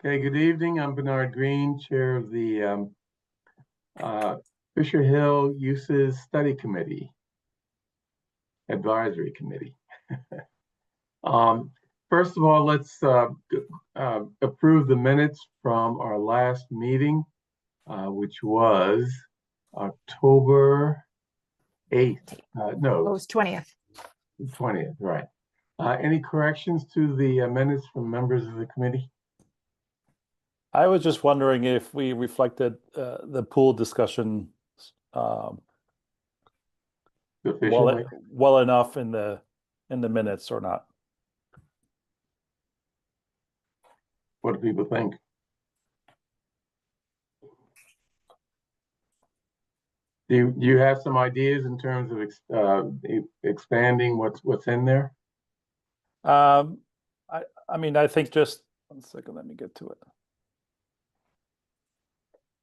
Okay, good evening. I'm Bernard Green, Chair of the Fisher Hill Uses Study Committee, Advisory Committee. First of all, let's approve the minutes from our last meeting, which was October 8th. No, It was 20th. 20th, right. Any corrections to the minutes from members of the committee? I was just wondering if we reflected the pool discussion Sufficiently? well enough in the minutes or not. What do people think? Do you have some ideas in terms of expanding what's in there? I mean, I think just 1 second, let me get to it.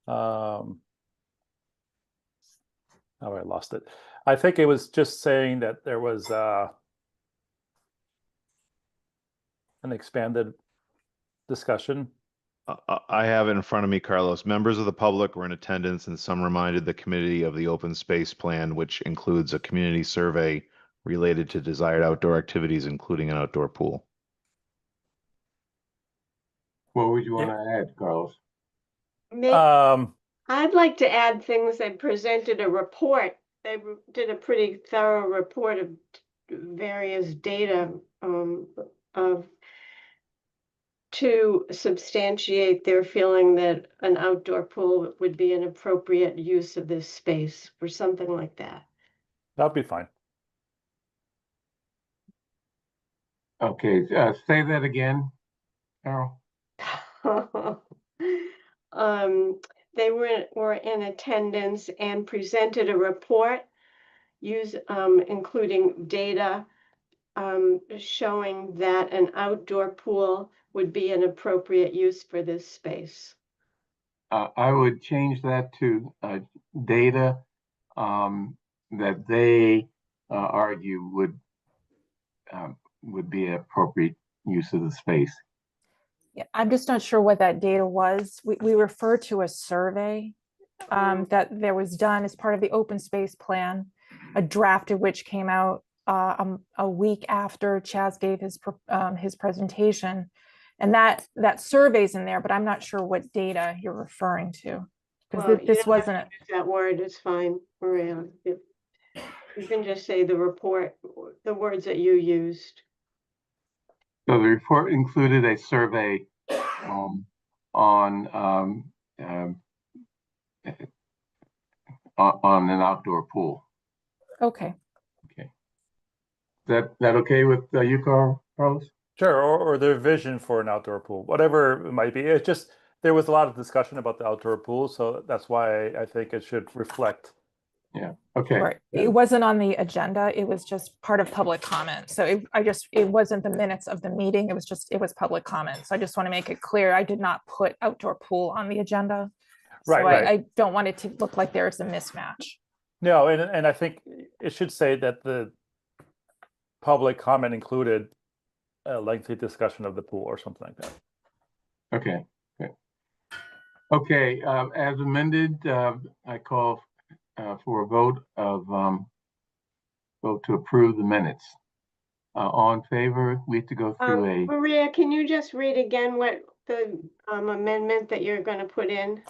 Oh, I lost it. I think it was just saying that there was an expanded discussion. I have it in front of me, Carlos. Members of the public were in attendance and some reminded the committee of the open space plan, which includes a community survey related to desired outdoor activities, including an outdoor pool. What would you want to add, Carlos? I'd like to add things. They presented a report. They did a pretty thorough report of various data to substantiate their feeling that an outdoor pool would be an appropriate use of this space or something like that. That'd be fine. Okay, say that again, Carol. They were in attendance and presented a report including data showing that an outdoor pool would be an appropriate use for this space. I would change that to data that they argue would be an appropriate use of the space. Yeah, I'm just not sure what that data was. We refer to a survey that there was done as part of the open space plan, a draft of which came out a week after Chaz gave his presentation, and that survey's in there, but I'm not sure what data you're referring to, because Well, this wasn't a that word. It's fine, Maria. You can just say the report, the words that you used. So the report included a survey on an outdoor pool. okay. Okay. Is that okay with you, Carlos? Sure, or their vision for an outdoor pool, whatever it might be. It's just there was a lot of discussion about the outdoor pool, so that's why I think it should reflect. Yeah. Okay. Right. It wasn't on the agenda. It was just part of public comment. So it wasn't the minutes of the meeting. It was public comment. So I just want to make it clear. I did not put outdoor pool on the agenda. So Right. I don't want it to look like there's a mismatch. No, and I think it should say that the public comment included a lengthy discussion of the pool or something like that. Okay. Okay. As amended, I call for a vote to approve the minutes. All in favor? We have to go through Maria, can you just read again what the amendment that you're going to put in?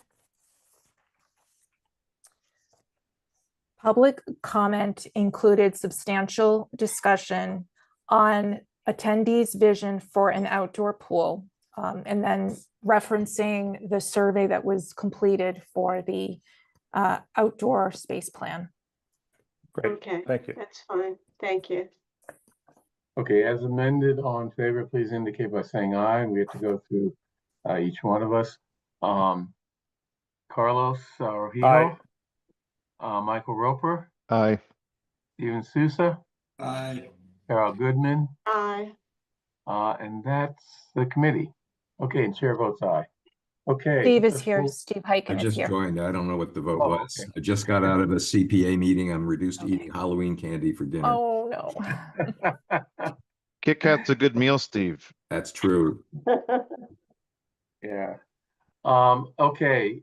Public comment included substantial discussion on attendees' vision for an outdoor pool, and then referencing the survey that was completed for the outdoor space plan. Great. Okay, Thank you. that's fine. Thank you. Okay, as amended, all in favor, please indicate by saying aye. We have to go through each one of us. Carlos Araujo. Michael Roper. Aye. Steven Sousa. Aye. Carol Goodman. Aye. And that's the committee. Okay, and chair votes aye. Okay. Steve is here. Steve Hyken I is just here. joined. I don't know what the vote Oh, was. okay. I just got out of a CPA meeting. I'm reduced to eating Halloween candy for dinner. Oh, no. Kit Kat's a good meal, Steve. That's true. Yeah. Okay,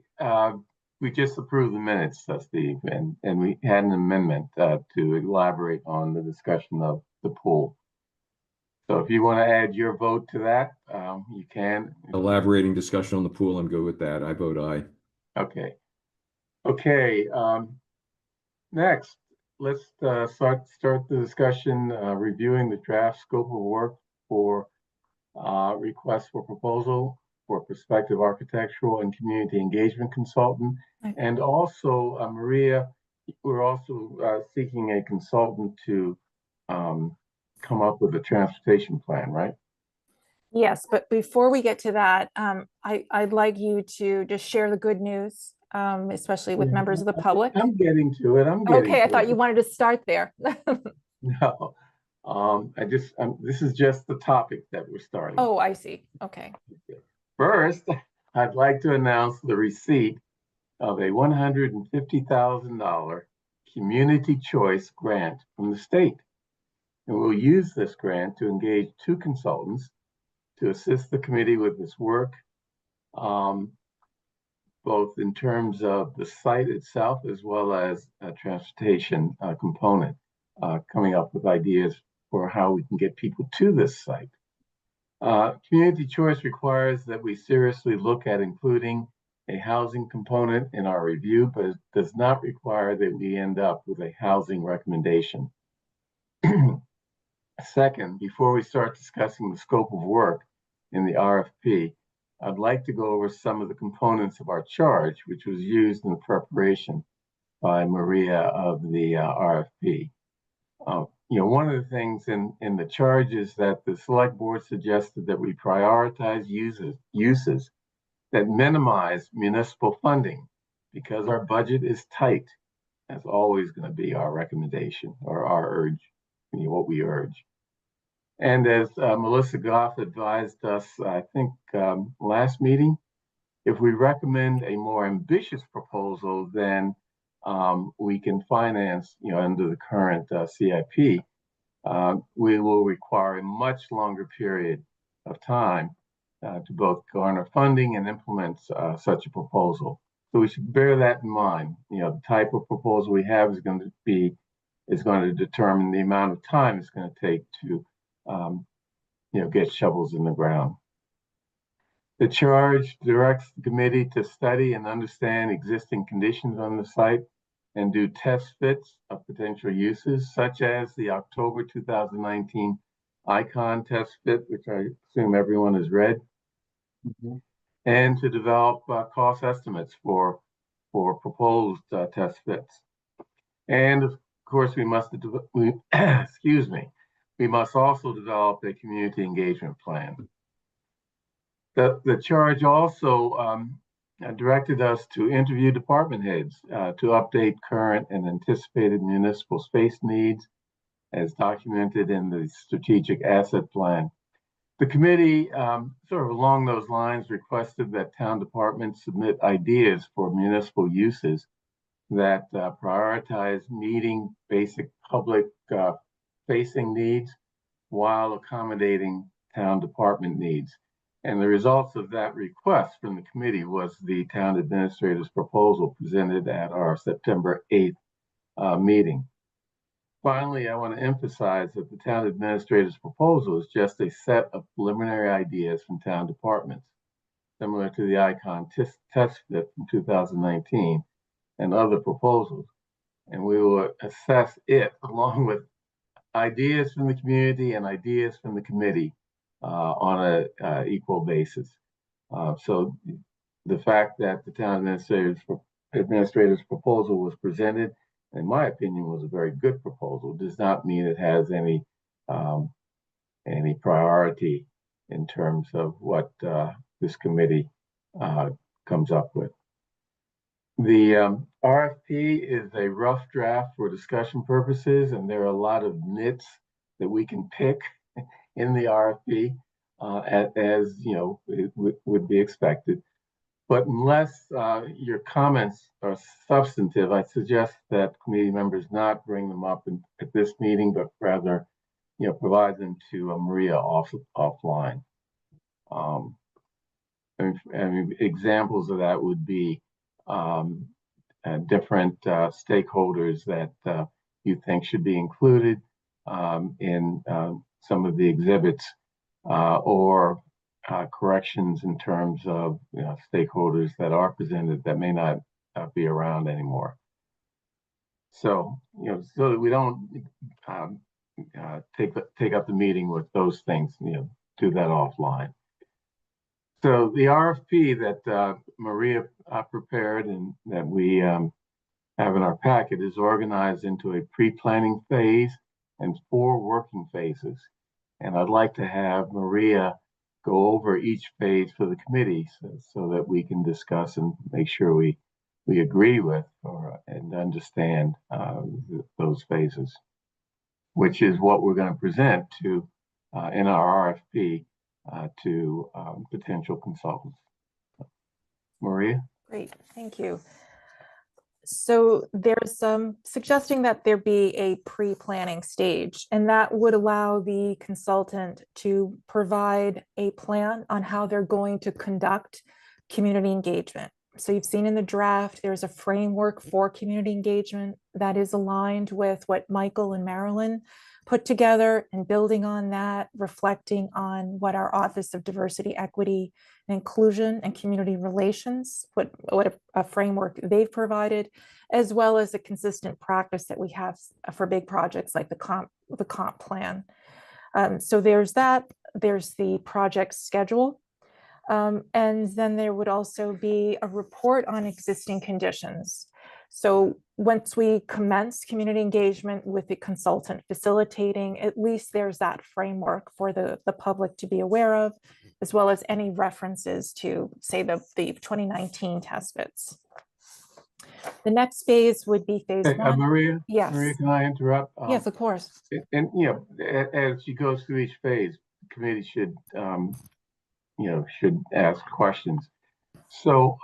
we just approved the minutes, Steve, and we had an amendment to elaborate on the discussion of the pool. So if you want to add your vote to that, you can. Elaborating discussion on the pool, I'm good with that. I vote aye. Okay. Okay, next, let's start the discussion reviewing the draft scope of work for request for proposal for prospective architectural and community engagement consultant. Right. And also, Maria, we're also seeking a consultant to come up with a transportation plan, right? Yes, but before we get to that, I'd like you to just share the good news, especially with members of the public. I'm getting to it. I'm getting Okay, I to thought it. you wanted to start there. No, this is just the topic that we're starting. Oh, I see. Okay. First, I'd like to announce the receipt of a $150,000 community choice grant from the state. And we'll use this grant to engage 2 consultants to assist the committee with this work, both in terms of the site itself as well as a transportation component, coming up with ideas for how we can get people to this site. Community choice requires that we seriously look at including a housing component in our review, but it does not require that we end up with a housing recommendation. Second, before we start discussing the scope of work in the RFP, I'd like to go over some of the components of our charge, which was used in the preparation by Maria of the RFP. One of the things in the charge is that the select board suggested that we prioritize uses that minimize municipal funding because our budget is tight. That's always going to be our recommendation or our urge, what we urge. And as Melissa Goff advised us, I think last meeting, if we recommend a more ambitious proposal than we can finance, under the current CIP, we will require a much longer period of time to both garner funding and implement such a proposal. So we should bear that in mind. The type of proposal we have is going to determine the amount of time it's going to take to, get shovels in the ground. The charge directs the committee to study and understand existing conditions on the site and do test fits of potential uses, such as the October 2019 ICON test fit, which I assume everyone has read, and to develop cost estimates for proposed test fits. And of course, we must also develop a community engagement plan. The charge also directed us to interview department heads to update current and anticipated municipal space needs as documented in the strategic asset plan. The committee, sort of along those lines, requested that town departments submit ideas for municipal uses that prioritize meeting basic public facing needs while accommodating town department needs. And the results of that request from the committee was the town administrator's proposal presented at our September 8th meeting. Finally, I want to emphasize that the town administrator's proposal is just a set of preliminary ideas from town departments, similar to the ICON test fit from 2019 and other proposals. And we will assess it along with ideas from the community and ideas from the committee on an equal basis. So the fact that the town administrator's proposal was presented, in my opinion, was a very good proposal, does not mean it has any priority in terms of what this committee comes up with. The RFP is a rough draft for discussion purposes, and there are a lot of nits that we can pick in the RFP, as would be expected. But unless your comments are substantive, I suggest that committee members not bring them up at this meeting, but rather, provide them to Maria offline. I mean, examples of that would be different stakeholders that you think should be included in some of the exhibits, or corrections in terms of stakeholders that are presented that may not be around anymore. So so that we don't take up the meeting with those things, do that offline. So the RFP that Maria prepared and that we have in our packet is organized into a pre-planning phase and 4 working phases. And I'd like to have Maria go over each phase for the committee so that we can discuss and make sure we agree with and understand those phases, which is what we're going to present to in our RFP to potential consultants. Maria? Great, thank you. So there's suggesting that there be a pre-planning stage, and that would allow the consultant to provide a plan on how they're going to conduct community engagement. So you've seen in the draft, there's a framework for community engagement that is aligned with what Michael and Marilyn put together, and building on that, reflecting on what our Office of Diversity, Equity, and Inclusion and Community Relations, what a framework they've provided, as well as a consistent practice that we have for big projects like the comp plan. So there's that, there's the project schedule. And then there would also be a report on existing conditions. So once we commence community engagement with the consultant facilitating, at least there's that framework for the public to be aware of, as well as any references to, say, the 2019 test bits. The next phase would be phase 1. Maria? Yes. Maria, can I interrupt? Yes, of course. And as she goes through each phase, the committee should should ask questions. So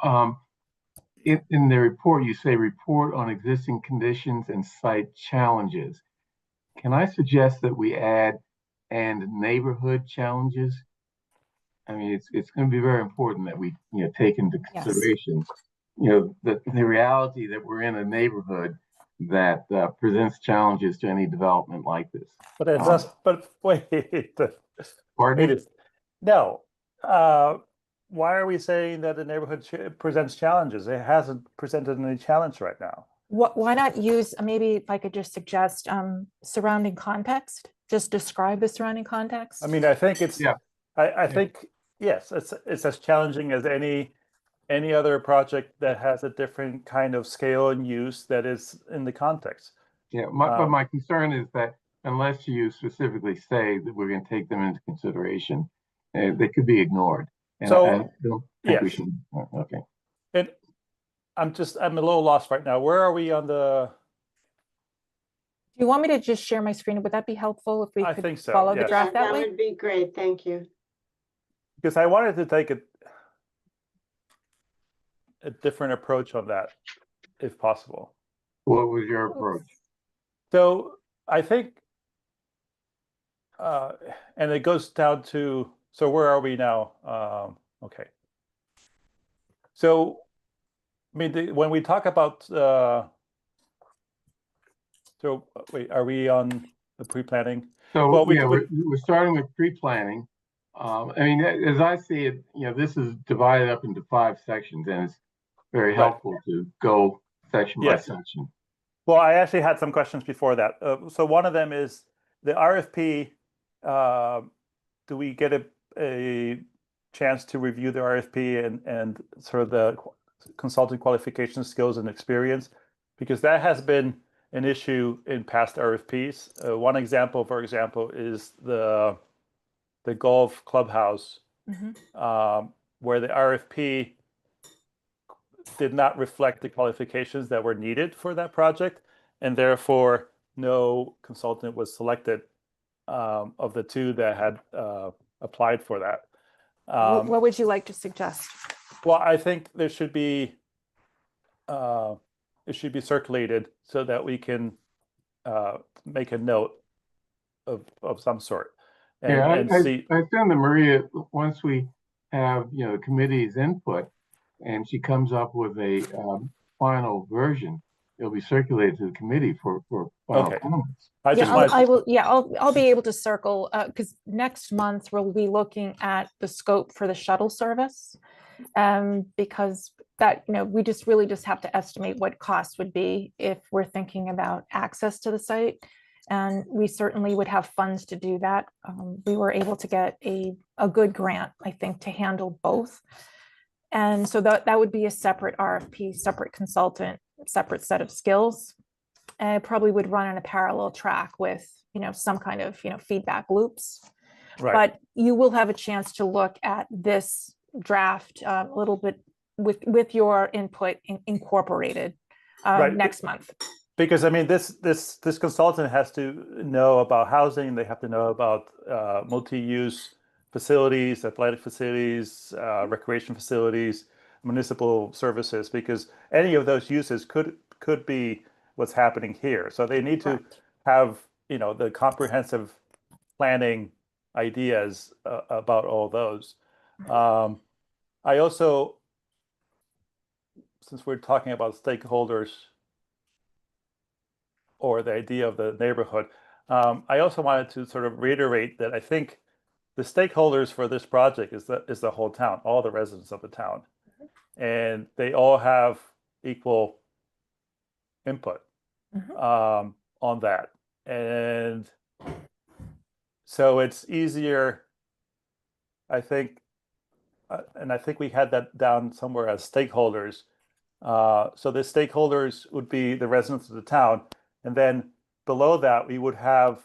in the report, you say report on existing conditions and site challenges. Can I suggest that we add and neighborhood challenges? I mean, it's going to be very important that we take into consideration the reality that we're in a neighborhood that presents challenges to any development like this. But it does. But wait. Pardon? It is, no. Why are we saying that the neighborhood presents challenges? It hasn't presented any challenge right now. Why not use, maybe if I could just suggest surrounding context, just describe the surrounding context? I mean, I think it's, I think, yes, it's as challenging as any other project that has a different kind of scale and use that is in the context. Yeah, but my concern is that unless you specifically say that we're going to take them into consideration, they could be ignored. And So, I don't think we yes. should. Okay. And I'm a little lost right now. Where are we on the? Do you want me to just share my screen? Would that be helpful if we I could think so, follow the yes. draft that way? would be great, thank you. Because I wanted to take a different approach on that, if possible. What was your approach? So I think, and it goes down to, so where are we now? Okay. So, I mean, when we talk about, so wait, are we on the pre-planning? So Well, we're starting with pre-planning. I mean, as I see it, this is divided up into 5 sections, and it's very helpful to go section by section. Well, I actually had some questions before that. So one of them is the RFP. Do we get a chance to review the RFP and sort of the consulting qualification, skills, and experience? Because that has been an issue in past RFPs. One example, for example, is the golf clubhouse, where the RFP did not reflect the qualifications that were needed for that project, and therefore no consultant was selected of the 2 that had applied for that. What would you like to suggest? Well, I think there should be it should be circulated so that we can make a note of some sort. And I see. assume that Maria, once we have, the committee's input, and she comes up with a final version, it'll be circulated to the committee for final Okay. comments. I just Yeah, wanted, I will, yeah, I'll be able to circle, because next month we'll be looking at the scope for the shuttle service. Because that, we just really just have to estimate what costs would be if we're thinking about access to the site. And we certainly would have funds to do that. We were able to get a good grant, I think, to handle both. And so that would be a separate RFP, separate consultant, separate set of skills. And it probably would run on a parallel track with, some kind of, feedback loops. right, But you will have a chance to look at this draft a little bit with your input incorporated Right. next month. because I mean, this consultant has to know about housing. They have to know about multi-use facilities, athletic facilities, recreation facilities, municipal services, because any of those uses could be what's happening here. So they need to Correct. have, the comprehensive planning ideas about all those. I also, since we're talking about stakeholders or the idea of the neighborhood, I also wanted to sort of reiterate that I think the stakeholders for this project is the whole town, all the residents of the town, and they all have equal input on that, and so it's easier, I think, and I think we had that down somewhere as stakeholders. So the stakeholders would be the residents of the town, and then below that we would have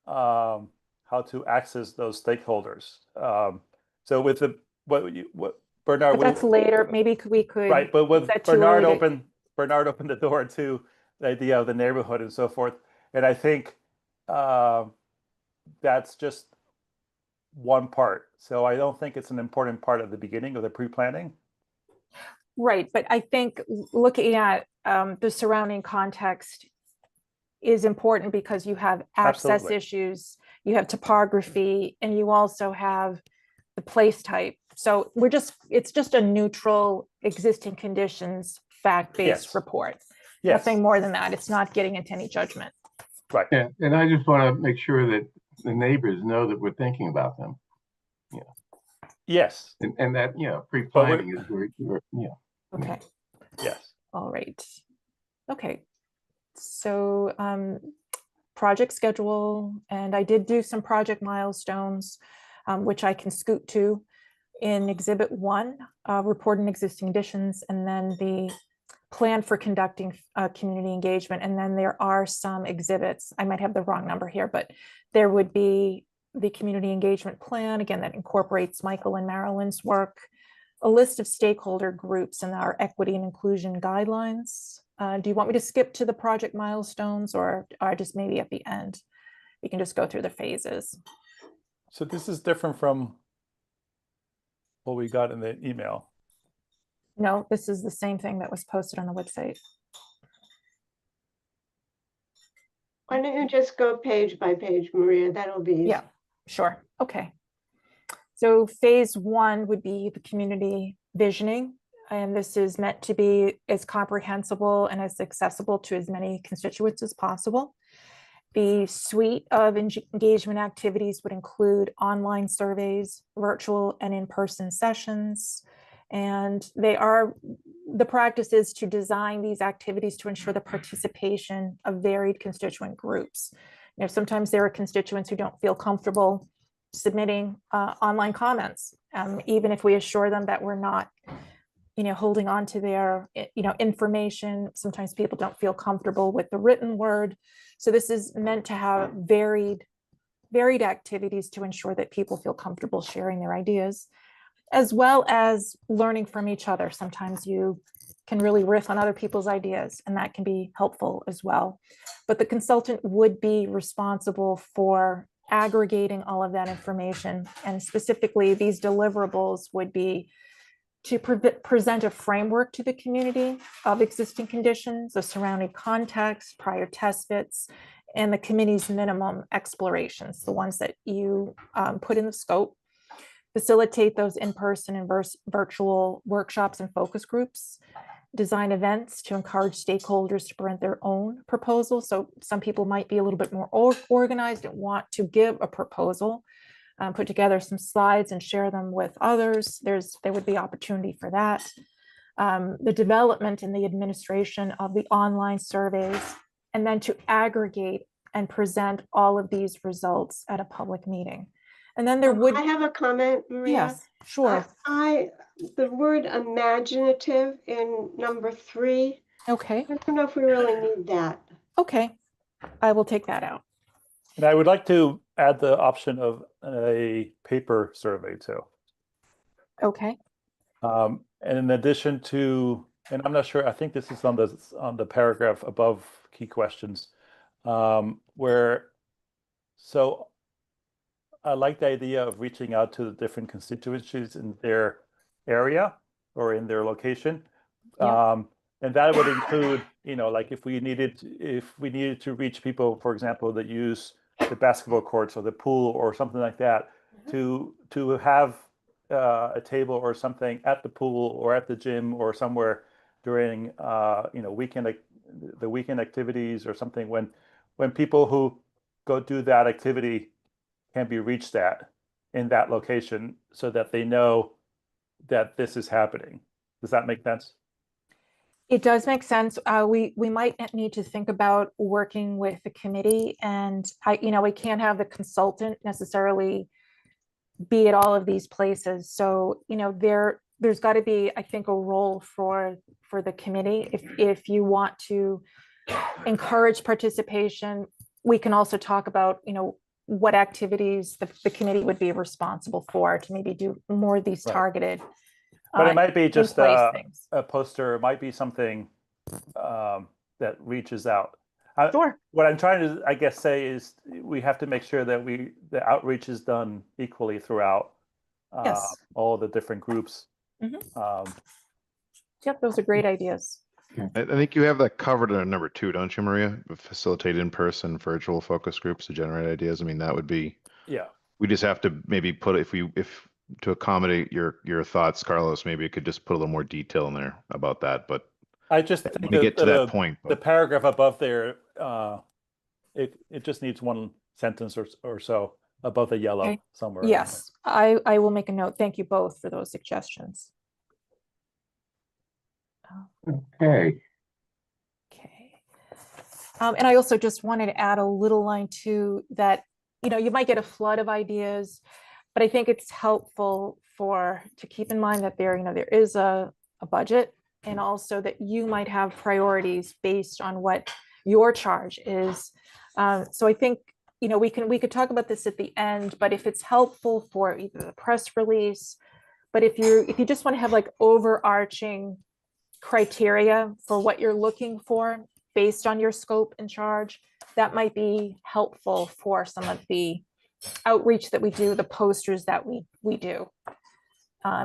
how to access those stakeholders. So with what Bernard, But that's later. Maybe we could. right? But with is that too Bernard early to- opened the door to the idea of the neighborhood and so forth, and I think that's just one part. So I don't think it's an important part at the beginning of the pre-planning. Right, but I think looking at the surrounding context is important because you have access Absolutely. issues, you have topography, and you also have the place type. So it's just a neutral existing conditions, fact-based Yes. report. Yes, Nothing more than that. It's not getting into any judgment. right. Yeah, and I just want to make sure that the neighbors know that we're thinking about them, Yes, and that, pre-planning is Okay, yes. all right. Okay, so project schedule, and I did do some project milestones, which I can scoot to in Exhibit 1, report and existing conditions, and then the plan for conducting community engagement. And then there are some exhibits, I might have the wrong number here, but there would be the community engagement plan, again, that incorporates Michael and Marilyn's work, a list of stakeholder groups and our equity and inclusion guidelines. Do you want me to skip to the project milestones or just maybe at the end? You can just go through the phases. So this is different from what we got in the email. No, this is the same thing that was posted on the website. Why don't you just go page by page, Maria? That'll be easy. Yeah, sure. Okay. So phase 1 would be the community visioning. And this is meant to be as comprehensible and as accessible to as many constituents as possible. The suite of engagement activities would include online surveys, virtual and in-person sessions. And the practice is to design these activities to ensure the participation of varied constituent groups. Sometimes there are constituents who don't feel comfortable submitting online comments, even if we assure them that we're not, holding on to their, information. Sometimes people don't feel comfortable with the written word. So this is meant to have varied activities to ensure that people feel comfortable sharing their ideas, as well as learning from each other. Sometimes you can really riff on other people's ideas, and that can be helpful as well. But the consultant would be responsible for aggregating all of that information. And specifically, these deliverables would be to present a framework to the community of existing conditions, the surrounding context, prior test fits, and the committee's minimum explorations, the ones that you put in the scope. facilitate those in-person and virtual workshops and focus groups, design events to encourage stakeholders to present their own proposals. So some people might be a little bit more organized and want to give a proposal, put together some slides and share them with others. There would be opportunity for that. The development and the administration of the online surveys, and then to aggregate and present all of these results at a public meeting. And then there would, I have a comment, Maria. yes, sure. The word imaginative in number 3, Okay, I don't know if we really need that. okay. I will take that out. And I would like to add the option of a paper survey too. Okay, And in addition to, and I'm not sure, I think this is on the paragraph above key questions, where, so I like the idea of reaching out to the different constituencies in their area or in their location. Yeah. And that would include, like if we needed to reach people, for example, that use the basketball courts or the pool or something like that, to have a table or something at the pool or at the gym or somewhere during the weekend activities or something, when people who go do that activity can be reached at in that location, so that they know that this is happening. Does that make sense? it does make sense. We might need to think about working with the committee, and we can't have the consultant necessarily be at all of these places. So, there's got to be, I think, a role for the committee. If you want to encourage participation, we can also talk about, what activities the committee would be responsible for to maybe do more of these Right. targeted. But it might be just in-place things. a poster. It might be something that reaches out. Sure. What I'm trying to, I guess, say is we have to make sure that the outreach is done equally throughout Yes. all the different groups. Yep, those are great ideas. I think you have that covered in number 2, don't you, Maria? Facilitate in-person virtual focus groups to generate ideas. I mean, that would be, Yeah. we just have to maybe put, if to accommodate your thoughts, Carlos, maybe it could just put a little more detail in there about that, but I just think when we get to that point. the paragraph above there, it just needs one sentence or so above the yellow Okay. somewhere. Yes, I will make a note. Thank you both for those suggestions. Okay, Okay. And I also just wanted to add a little line too, that, you might get a flood of ideas, but I think it's helpful to keep in mind that there is a budget, and also that you might have priorities based on what your charge is. So I think, we could talk about this at the end, but if it's helpful for either the press release, but if you just want to have like overarching criteria for what you're looking for based on your scope and charge, that might be helpful for some of the outreach that we do, the posters that we do.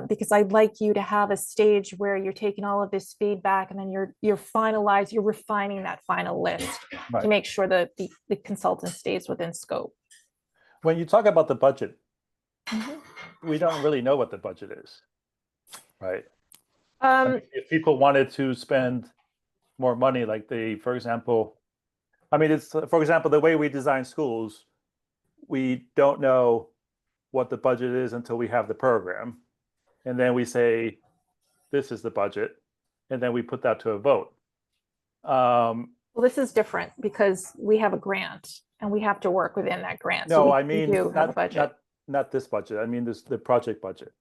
Because I'd like you to have a stage where you're taking all of this feedback, and then you're refining that final list Right. to make sure that the consultant stays within scope. When you talk about the budget, we don't really know what the budget is, right? If people wanted to spend more money, like for example, the way we design schools, we don't know what the budget is until we have the program. And then we say, this is the budget. And then we put that to a vote. Well, this is different because we have a grant and we have to work within that grant. No, So I we mean, do have a budget. not this budget. I mean, the project budget.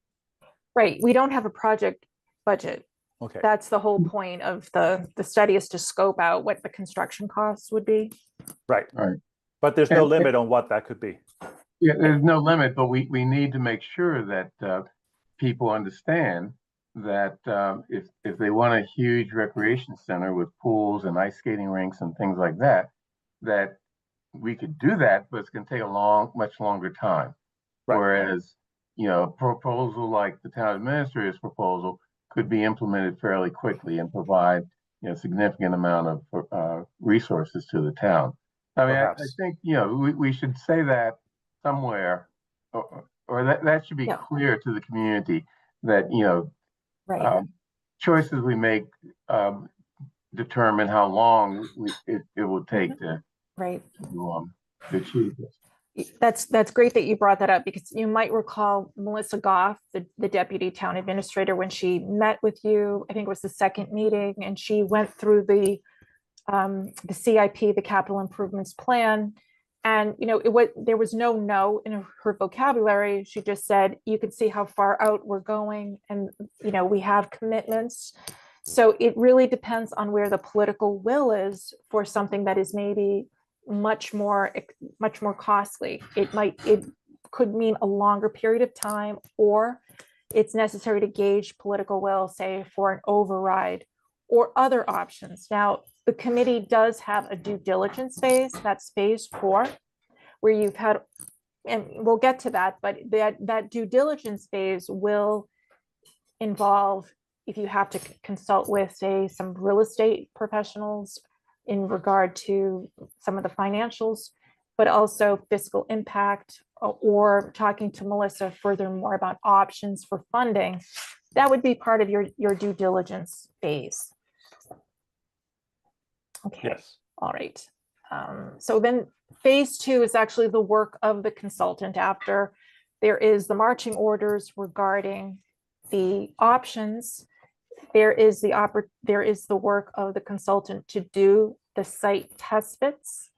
Right, we don't have a project budget. Okay. That's the whole point of the study, is to scope out what the construction costs would be. Right. Right. But there's no And- limit on what that could be. yeah, there's no limit, but we need to make sure that people understand that if they want a huge recreation center with pools and ice skating rinks and things like that, that we could do that, but it's going to take a much longer time. Right. Whereas, a proposal like the town administrator's proposal could be implemented fairly quickly and provide, significant amount of resources to the town. I mean, I Perhaps. think, we should say that somewhere or that should be Yeah. clear to the community that, you know, Right, choices we make determine how long it will take right. to achieve this. That's great that you brought that up, because you might recall Melissa Goff, the deputy town administrator, when she met with you, I think it was the second meeting, and she went through the CIP, the capital improvements plan. And, you know, there was no in her vocabulary. She just said, you can see how far out we're going, and, you know, we have commitments. So it really depends on where the political will is for something that is maybe much more costly. It could mean a longer period of time, or it's necessary to gauge political will, say, for an override or other options. Now, the committee does have a due diligence phase, that's phase 4, where you've had, and we'll get to that, but that due diligence phase will involve, if you have to consult with, say, some real estate professionals in regard to some of the financials, but also fiscal impact, or talking to Melissa furthermore about options for funding. That would be part of your due diligence phase. Okay. Yes. All right. So then phase 2 is actually the work of the consultant. After there is the marching orders regarding the options, there is the work of the consultant to do the site test bits,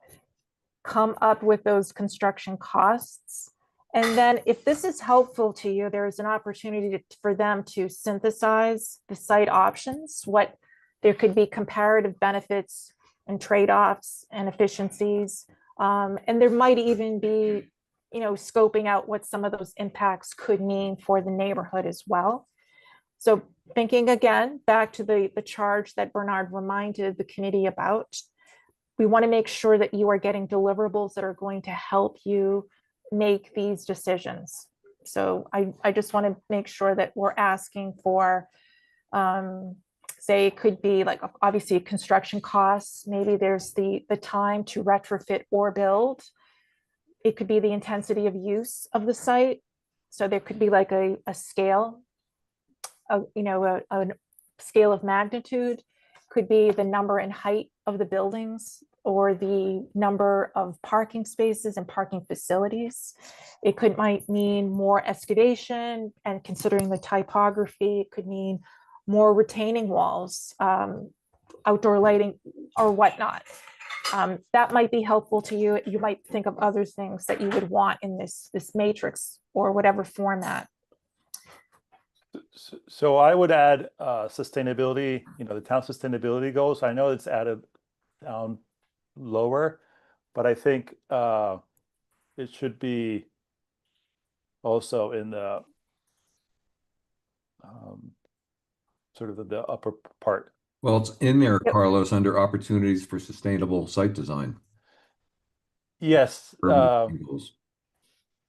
come up with those construction costs. And then if this is helpful to you, there is an opportunity for them to synthesize the site options, what there could be comparative benefits and trade-offs and efficiencies. And there might even be, you know, scoping out what some of those impacts could mean for the neighborhood as well. So thinking again, back to the charge that Bernard reminded the committee about, we want to make sure that you are getting deliverables that are going to help you make these decisions. So I just want to make sure that we're asking for, say, it could be like, obviously, construction costs. Maybe there's the time to retrofit or build. It could be the intensity of use of the site. So there could be like a scale, a scale of magnitude. Could be the number and height of the buildings, or the number of parking spaces and parking facilities. It might mean more excavation, and considering the typography, it could mean more retaining walls, outdoor lighting, or whatnot. That might be helpful to you. You might think of other things that you would want in this matrix, or whatever format. So I would add sustainability, the town sustainability goals. I know it's added down lower, but I think it should be also in the sort of the upper part. Well, it's in there, Yep. Carlos, under opportunities for sustainable site design. Yes. Urban goals.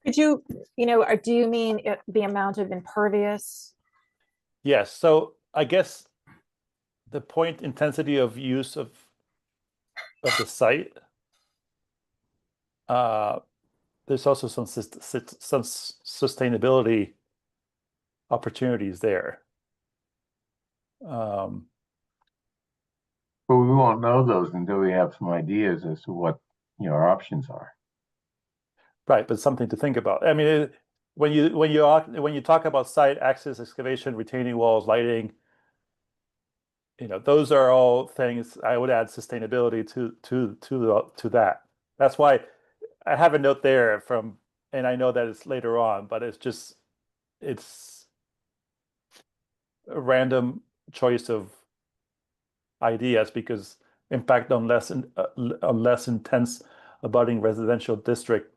Could you, or do you mean the amount of impervious? Yes. So I guess the point intensity of use of the site. There's also some sustainability opportunities there. But we won't know those until we have some ideas as to what, our options are. Right, but something to think about. I mean, when you talk about site access, excavation, retaining walls, lighting, those are all things I would add sustainability to that. That's why I have a note there and I know that it's later on, but it's a random choice of ideas, because impact on less intense abutting residential district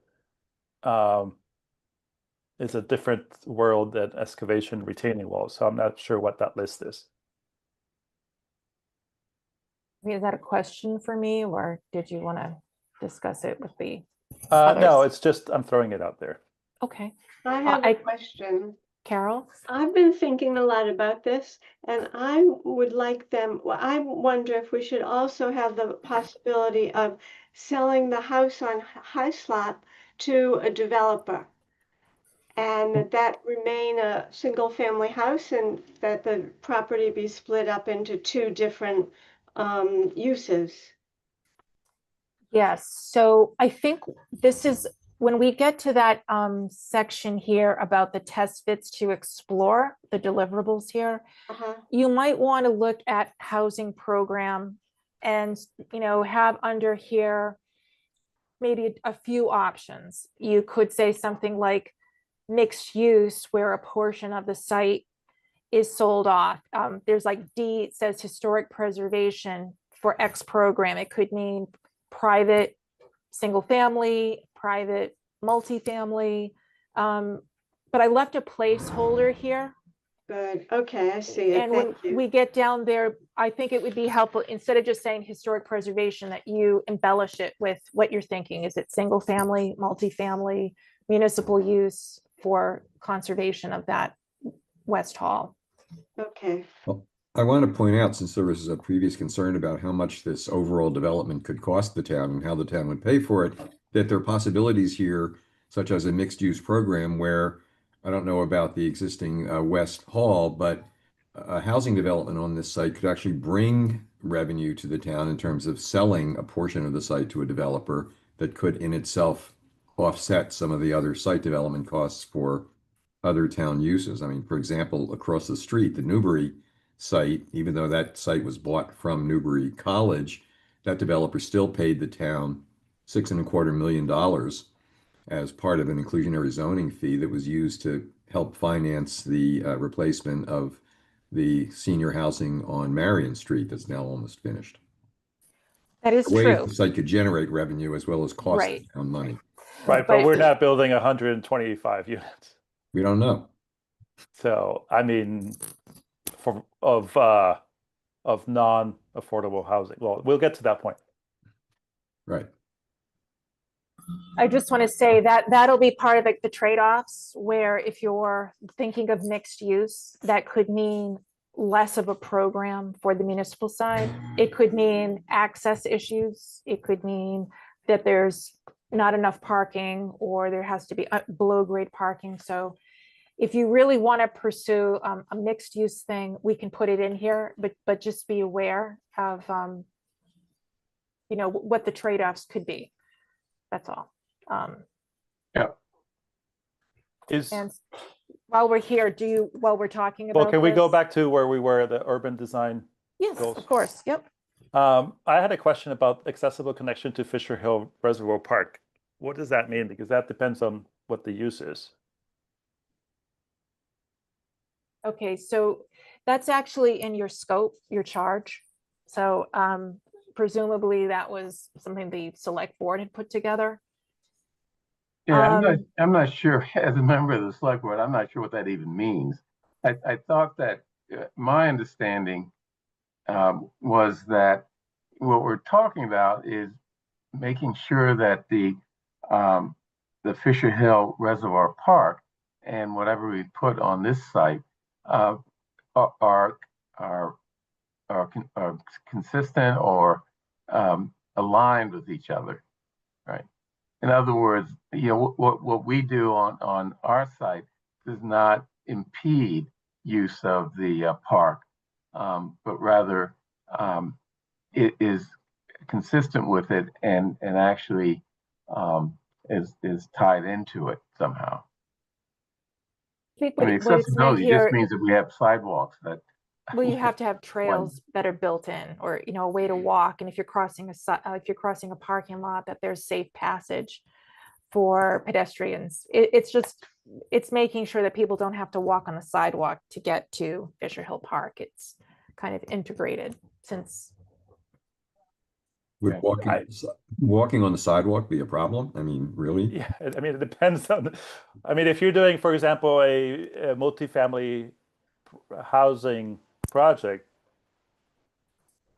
is a different world than excavation, retaining walls. So I'm not sure what that list is. I mean, is that a question for me, or did you want to discuss it with the No, others? it's just I'm throwing it out there. Okay, I have a question. Carol? I've been thinking a lot about this, and I wonder if we should also have the possibility of selling the house on High Slot to a developer. and that remain a single-family house and that the property be split up into two different uses. Yes, so I think this is, when we get to that section here about the test fits to explore the deliverables here, Uh-huh. you might want to look at housing program and, have under here maybe a few options. You could say something like mixed use where a portion of the site is sold off. There's like D, it says historic preservation for X program. It could mean private single family, private multifamily. But I left a placeholder here. Good. Okay, I see it. And when Thank you. we get down there, I think it would be helpful, instead of just saying historic preservation, that you embellish it with what you're thinking. Is it single family, multifamily, municipal use for conservation of that West Hall? Okay. I want to point out, since there was a previous concern about how much this overall development could cost the town and how the town would pay for it, that there are possibilities here, such as a mixed-use program where, I don't know about the existing West Hall, but a housing development on this site could actually bring revenue to the town in terms of selling a portion of the site to a developer that could in itself offset some of the other site development costs for other town uses. I mean, for example, across the street, the Newbury site, even though that site was bought from Newbury College, that developer still paid the town $6.25 million as part of an inclusionary zoning fee that was used to help finance the replacement of the senior housing on Marion Street that's now almost finished. That is Ways true, the site could generate revenue as well as cost Right. the town money. Right, But- but we're not building 125 units. We don't know. So, I mean, of non-affordable housing. Well, we'll get to that point. Right. I just want to say that that'll be part of the trade-offs, where if you're thinking of mixed use, that could mean less of a program for the municipal side. It could mean access issues. It could mean that there's not enough parking, or there has to be below grade parking. So if you really want to pursue a mixed use thing, we can put it in here, but just be aware of what the trade-offs could be. That's all. Is And while we're here, while we're talking about well, can we go this- back to where we were, the urban design? Yes, goals? of course. Yep. I had a question about accessible connection to Fisher Hill Reservoir Park. What does that mean? Because that depends on what the use is. Okay, so that's actually in your scope, your charge. So presumably that was something the select board had put together. Yeah, I'm not sure, as a member of the select board, I'm not sure what that even means. I thought that, my understanding was that what we're talking about is making sure that the Fisher Hill Reservoir Park and whatever we put on this site are consistent or aligned with each other, right? In other words, what we do on our site does not impede use of the park, but rather it is consistent with it and actually is tied into it somehow. I think I mean, what it's meant accessibility here, just means that we have sidewalks that. well, you have to have trails that are built in, or a way to walk. And if you're crossing a parking lot, that there's safe passage for pedestrians. It's making sure that people don't have to walk on the sidewalk to get to Fisher Hill Park. It's kind of integrated, since Would Okay. walking on the sidewalk be a problem? I mean, really? Yeah, I mean, it depends on, I mean, if you're doing, for example, a multifamily housing project,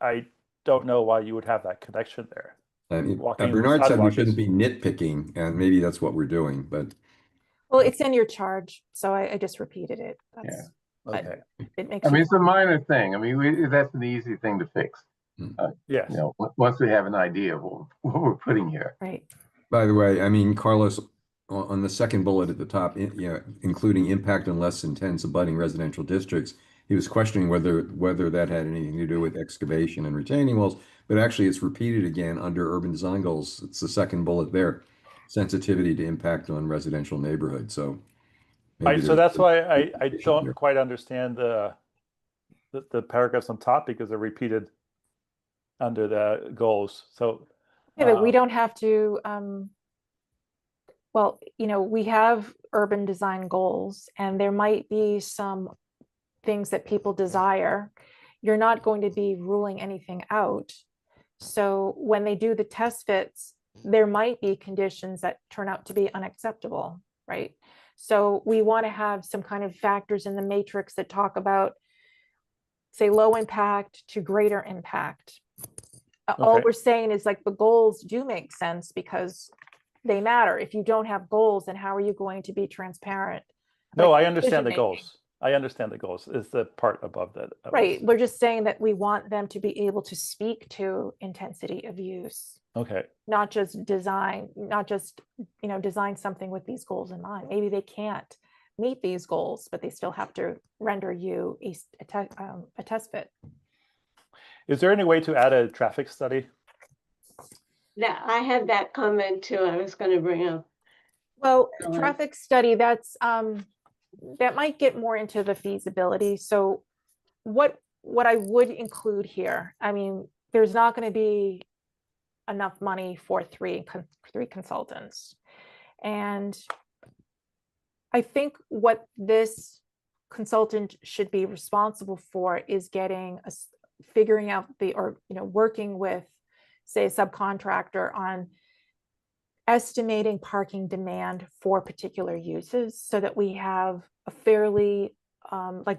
I don't know why you would have that connection there. I mean, Walking on the Bernard said we sidewalk shouldn't is- be nitpicking, and maybe that's what we're doing, but well, it's in your charge, so I just repeated it. That's, Okay, it makes I mean, you, it's a minor thing. I mean, that's an easy thing to fix. yes. Once we have an idea of what we're putting here. right. by the way, I mean, Carlos, on the second bullet at the top, including impact on less than dense abutting residential districts, he was questioning whether that had anything to do with excavation and retaining walls, but actually it's repeated again under urban design goals. It's the second bullet there, sensitivity to impact on residential neighborhoods. So maybe So there's that's why I issue don't there. quite understand the paragraphs on top, because they're repeated under the goals. So Yeah, but we don't have to, well, we have urban design goals and there might be some things that people desire. You're not going to be ruling anything out. So when they do the test fits, there might be conditions that turn out to be unacceptable, right? So we want to have some kind of factors in the matrix that talk about, say, low impact to greater impact. All Okay. we're saying is like the goals do make sense because they matter. If you don't have goals, then how are you going to be transparent? No, about I your understand the decision-making? goals. I understand the goals. It's the part above that. Right, we're just saying that we want them to be able to speak to intensity of use, Okay. not just design something with these goals in mind. Maybe they can't meet these goals, but they still have to render you a test fit. Is there any way to add a traffic study? That I had that comment too. I was going to bring up. Well, Go ahead. traffic study, that might get more into the feasibility. So what I would include here, I mean, there's not going to be enough money for three consultants. And I think what this consultant should be responsible for is figuring out working with, say, a subcontractor on estimating parking demand for particular uses so that we have a fairly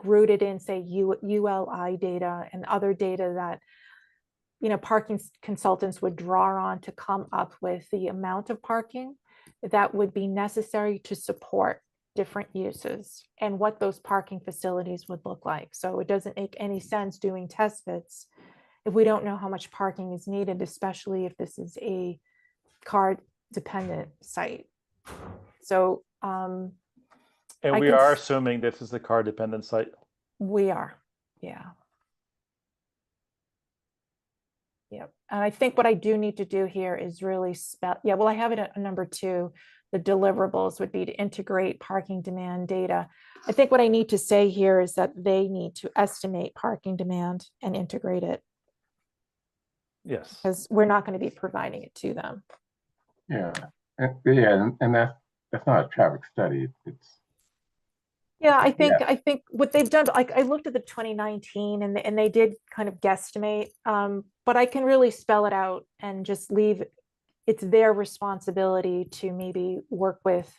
rooted in, say, ULI data and other data that parking consultants would draw on to come up with the amount of parking that would be necessary to support different uses and what those parking facilities would look like. So it doesn't make any sense doing test fits if we don't know how much parking is needed, especially if this is a car dependent site. So And I we can are s- assuming this is a car dependent site. we are, yeah. Yep. And I think what I do need to do here is really I have it at number 2. The deliverables would be to integrate parking demand data. I think what I need to say here is that they need to estimate parking demand and integrate it, Yes. because we're not going to be providing it to them. Yeah, and that's not a traffic study. It's Yeah, I think what they've done, like I looked at the 2019 and they did kind of guesstimate, but I can really spell it out and just leave. It's their responsibility to maybe work with,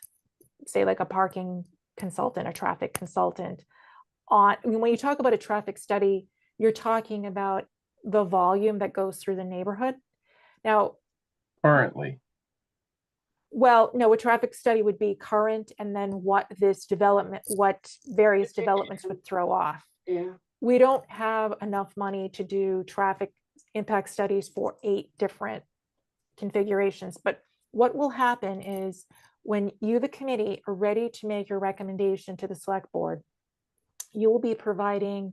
say, like a parking consultant, a traffic consultant on, I mean, when you talk about a traffic study, you're talking about the volume that goes through the neighborhood. Now, currently. well, no, a traffic study would be current and then what various developments would throw off. Yeah. We don't have enough money to do traffic impact studies for 8 different configurations. But what will happen is when you, the committee, are ready to make your recommendation to the select board, you will be providing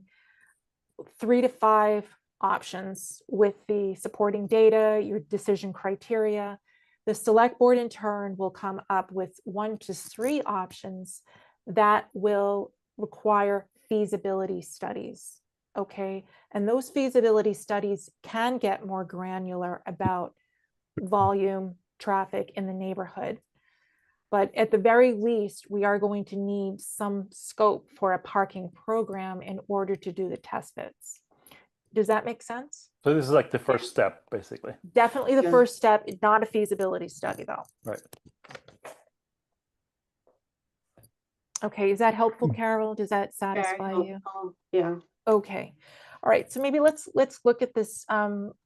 3 to 5 options with the supporting data, your decision criteria. The select board in turn will come up with 1 to 3 options that will require feasibility studies. Okay, and those feasibility studies can get more granular about volume, traffic in the neighborhood. But at the very least, we are going to need some scope for a parking program in order to do the test fits. Does that make sense? So this is like the first step, basically. Definitely the Yeah. first step, not a feasibility study though. Right. Okay, is that helpful, Carol? Does that Very satisfy you? helpful. Yeah. Okay. All right, so maybe let's look at this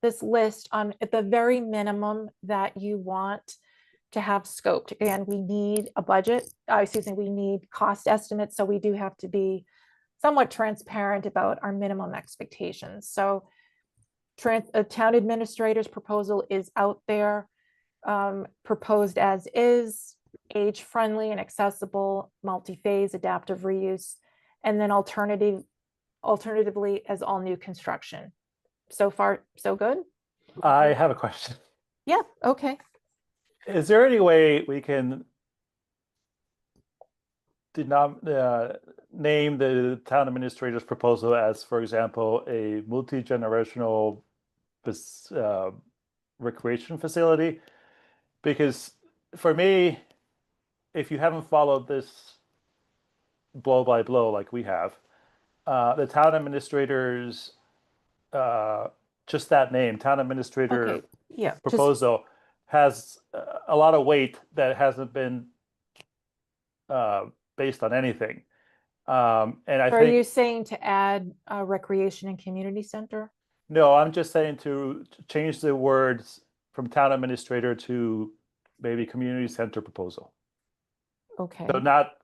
this list on at the very minimum that you want to have scoped. Again, we need a budget, we need cost estimates, so we do have to be somewhat transparent about our minimum expectations. So a town administrator's proposal is out there, proposed as is. age-friendly and accessible, multi-phase, adaptive reuse, and then alternatively as all new construction. So far, so good? I have a question. Yeah, okay. Is there any way we can name the town administrator's proposal as, for example, a multi-generational recreation facility? Because for me, if you haven't followed this blow by blow like we have, the town administrator's just that name, town administrator Okay, yeah. just- proposal has a lot of weight that hasn't been based on anything. And I Are you think, saying to add a recreation and community center? no, I'm just saying to change the words from town administrator to maybe community center proposal. Okay, So not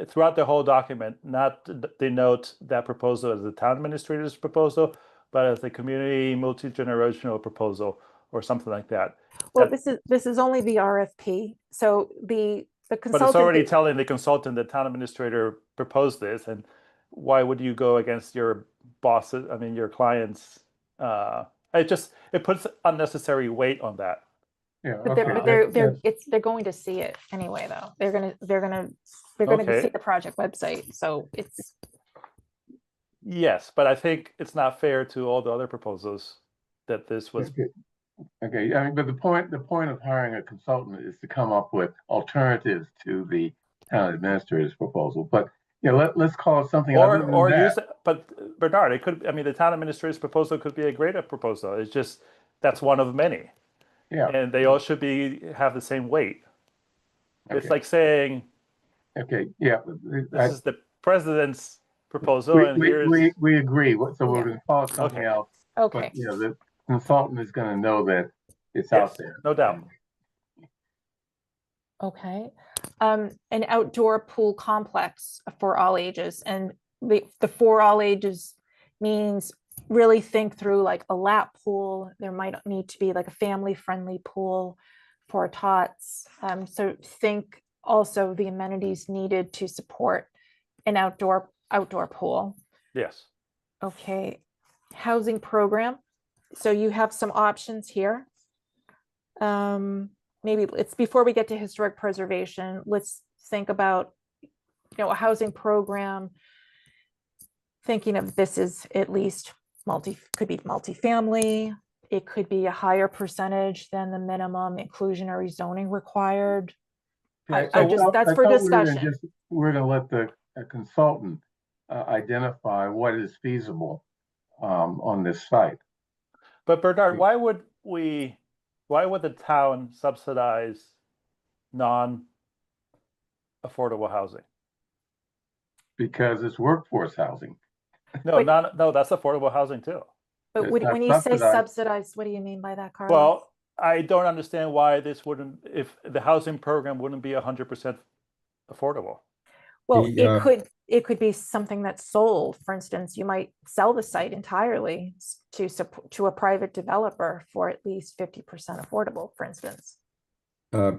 throughout the whole document, not denote that proposal as the town administrator's proposal, but as the community multi-generational proposal or something like that. well, That- this is only the RFP, so the But it's consultant. already telling the consultant the town administrator proposed this, and why would you go against your bosses, I mean, your clients? It puts unnecessary weight on that. Yeah, But okay, they're going to see it anyway, though. They're gonna Okay. see the project website, so it's, Yes, but I think it's not fair to all the other proposals that this was. Okay, I mean, but the point of hiring a consultant is to come up with alternatives to the town administrator's proposal. But, you know, let's call it something other than Or that. use, but Bernard, it could, I mean, the town administrator's proposal could be a greater proposal. It's just, that's one of many. Yeah, And they all should have the same weight. It's okay, like saying, okay, yeah. this is the president's proposal, and here's, We agree. So we're Yeah. gonna call it something Okay. else. okay. But, you know, the consultant is gonna know that it's out yes, there. no doubt. Okay, an outdoor pool complex for all ages, and the for all ages means really think through like a lap pool. There might need to be like a family-friendly pool for tots. So think also the amenities needed to support an outdoor pool. Yes. Okay, housing program. So you have some options here. Maybe it's before we get to historic preservation, let's think about, a housing program. Thinking of this as at least could be multifamily. It could be a higher percentage than the minimum inclusionary zoning required. Okay, That's I for thought discussion. We're gonna let the consultant identify what is feasible on this site. But Bernard, why would the town subsidize non-affordable housing? Because it's workforce housing. But- No, that's affordable housing too. But It's not when you say subsidized. subsidized, what do you mean by that, Carlos? Well, I don't understand why this wouldn't, if the housing program wouldn't be 100% affordable. Well, The, it could be something that's sold. For instance, you might sell the site entirely to a private developer for at least 50% affordable, for instance.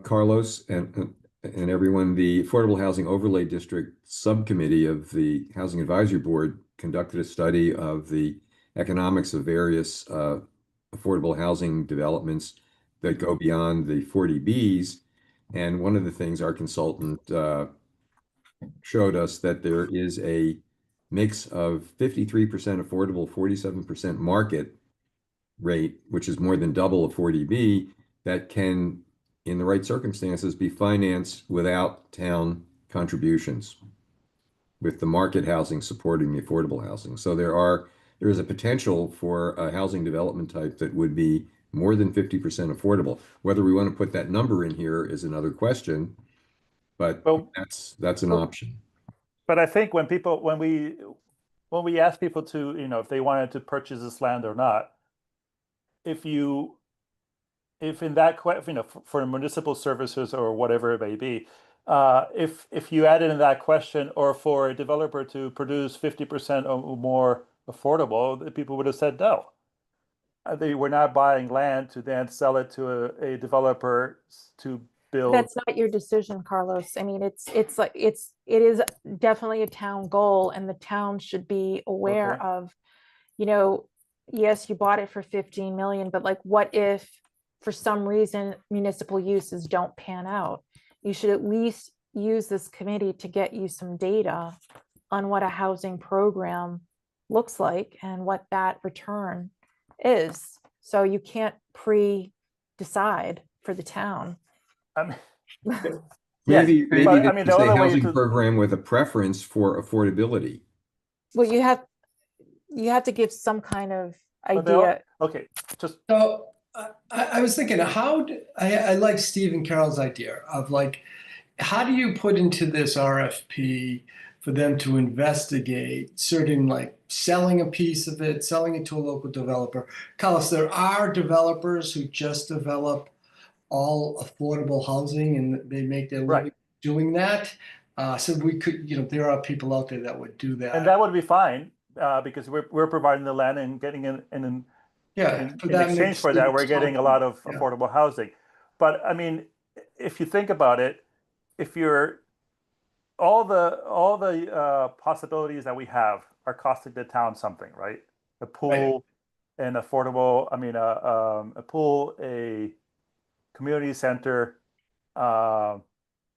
Carlos and everyone, the Affordable Housing Overlay District Subcommittee of the Housing Advisory Board conducted a study of the economics of various affordable housing developments that go beyond the 40Bs. And one of the things our consultant showed us that there is a mix of 53% affordable, 47% market rate, which is more than double a 40B, that can, in the right circumstances, be financed without town contributions, with the market housing supporting the affordable housing. So there is a potential for a housing development type that would be more than 50% affordable. Whether we want to put that number in here is another question, but Well- that's an option. But I think when we ask people to, if they wanted to purchase this land or not, if in that for municipal services or whatever it may be, if you added in that question, or for a developer to produce 50% or more affordable, the people would have said no. They were not buying land to then sell it to a developer to build. That's not your decision, Carlos. I mean, it's like, it is definitely a town goal, and the town should be aware Okay. of, you know, yes, you bought it for 15 million, but like, what if for some reason municipal uses don't pan out? You should at least use this committee to get you some data on what a housing program looks like and what that return is. So you can't pre-decide for the town. I mean, yes, Maybe but, they I should mean, the say other way housing to, program with a preference for affordability. Well, you have to give some kind of but they all- idea. okay, just, So I was thinking, I like Steve and Carol's idea of like, how do you put into this RFP for them to investigate certain, like selling a piece of it, selling it to a local developer? Carlos, there are developers who just develop all affordable housing and they make their living Right. doing that. So we could, there are people out there that would do that. and that would be fine, because we're providing the land and getting in Yeah, in so that exchange makes for that, it we're getting a lot of yeah. affordable housing. But I mean, if you think about it, if you're all the possibilities that we have are costing the town something, right? A pool, an affordable, I mean, a pool, a community center,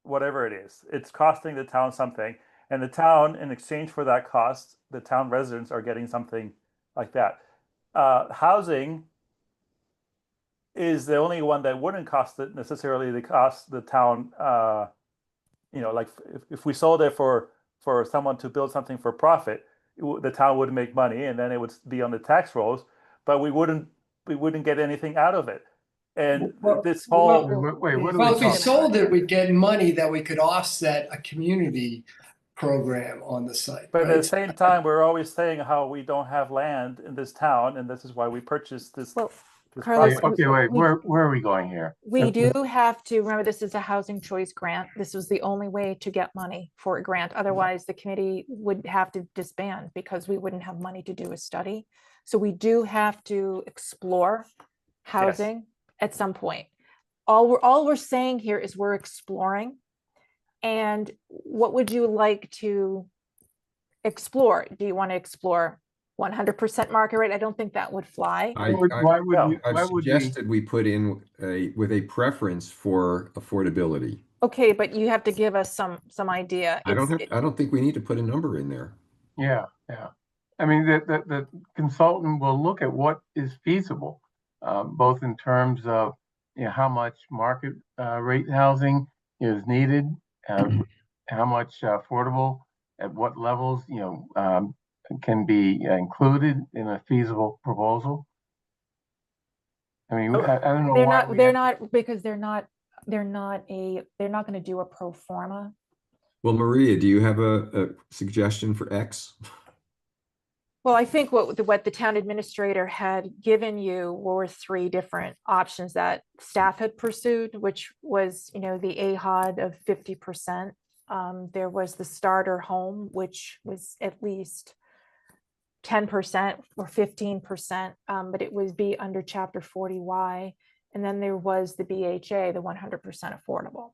whatever it is, it's costing the town something, and the town, in exchange for that cost, the town residents are getting something like that. Housing is the only one that wouldn't cost it necessarily the cost the town. Like if we sold it for someone to build something for profit, the town would make money, and then it would be on the tax rolls, but we wouldn't get anything out of it. And Well, this whole Wait, what are Well, we if we talking sold about? it, we'd get money that we could offset a community program on the site. But at the right? same time, we're always saying how we don't have land in this town, and this is why we purchased this. Well, this Carlos, property. Okay, wait, we- where are we going here? We do have to remember, this is a housing choice grant. This was the only way to get money for a grant. Otherwise, the committee would have to disband because we wouldn't have money to do a study. So we do have to explore housing at some point. All we're saying here is we're exploring. And what would you like to explore? Do you want to explore 100% market rate? I don't think that would fly. Why would we, I've why would we? suggested we put in with a preference for affordability. Okay, but you have to give us some idea. I It's- don't think we need to put a number in there. Yeah. I mean, the consultant will look at what is feasible, both in terms of, how much market rate housing is needed, how much affordable, at what levels, can be included in a feasible proposal. I mean, I don't know They're why not, we they're have- not, because they're not going to do a pro forma. Well, Maria, do you have a suggestion for X? Well, I think what the town administrator had given you were 3 different options that staff had pursued, which was, the AHOD of 50%. There was the starter home, which was at least 10% or 15%, but it would be under Chapter 40Y. And then there was the BHA, the 100% affordable.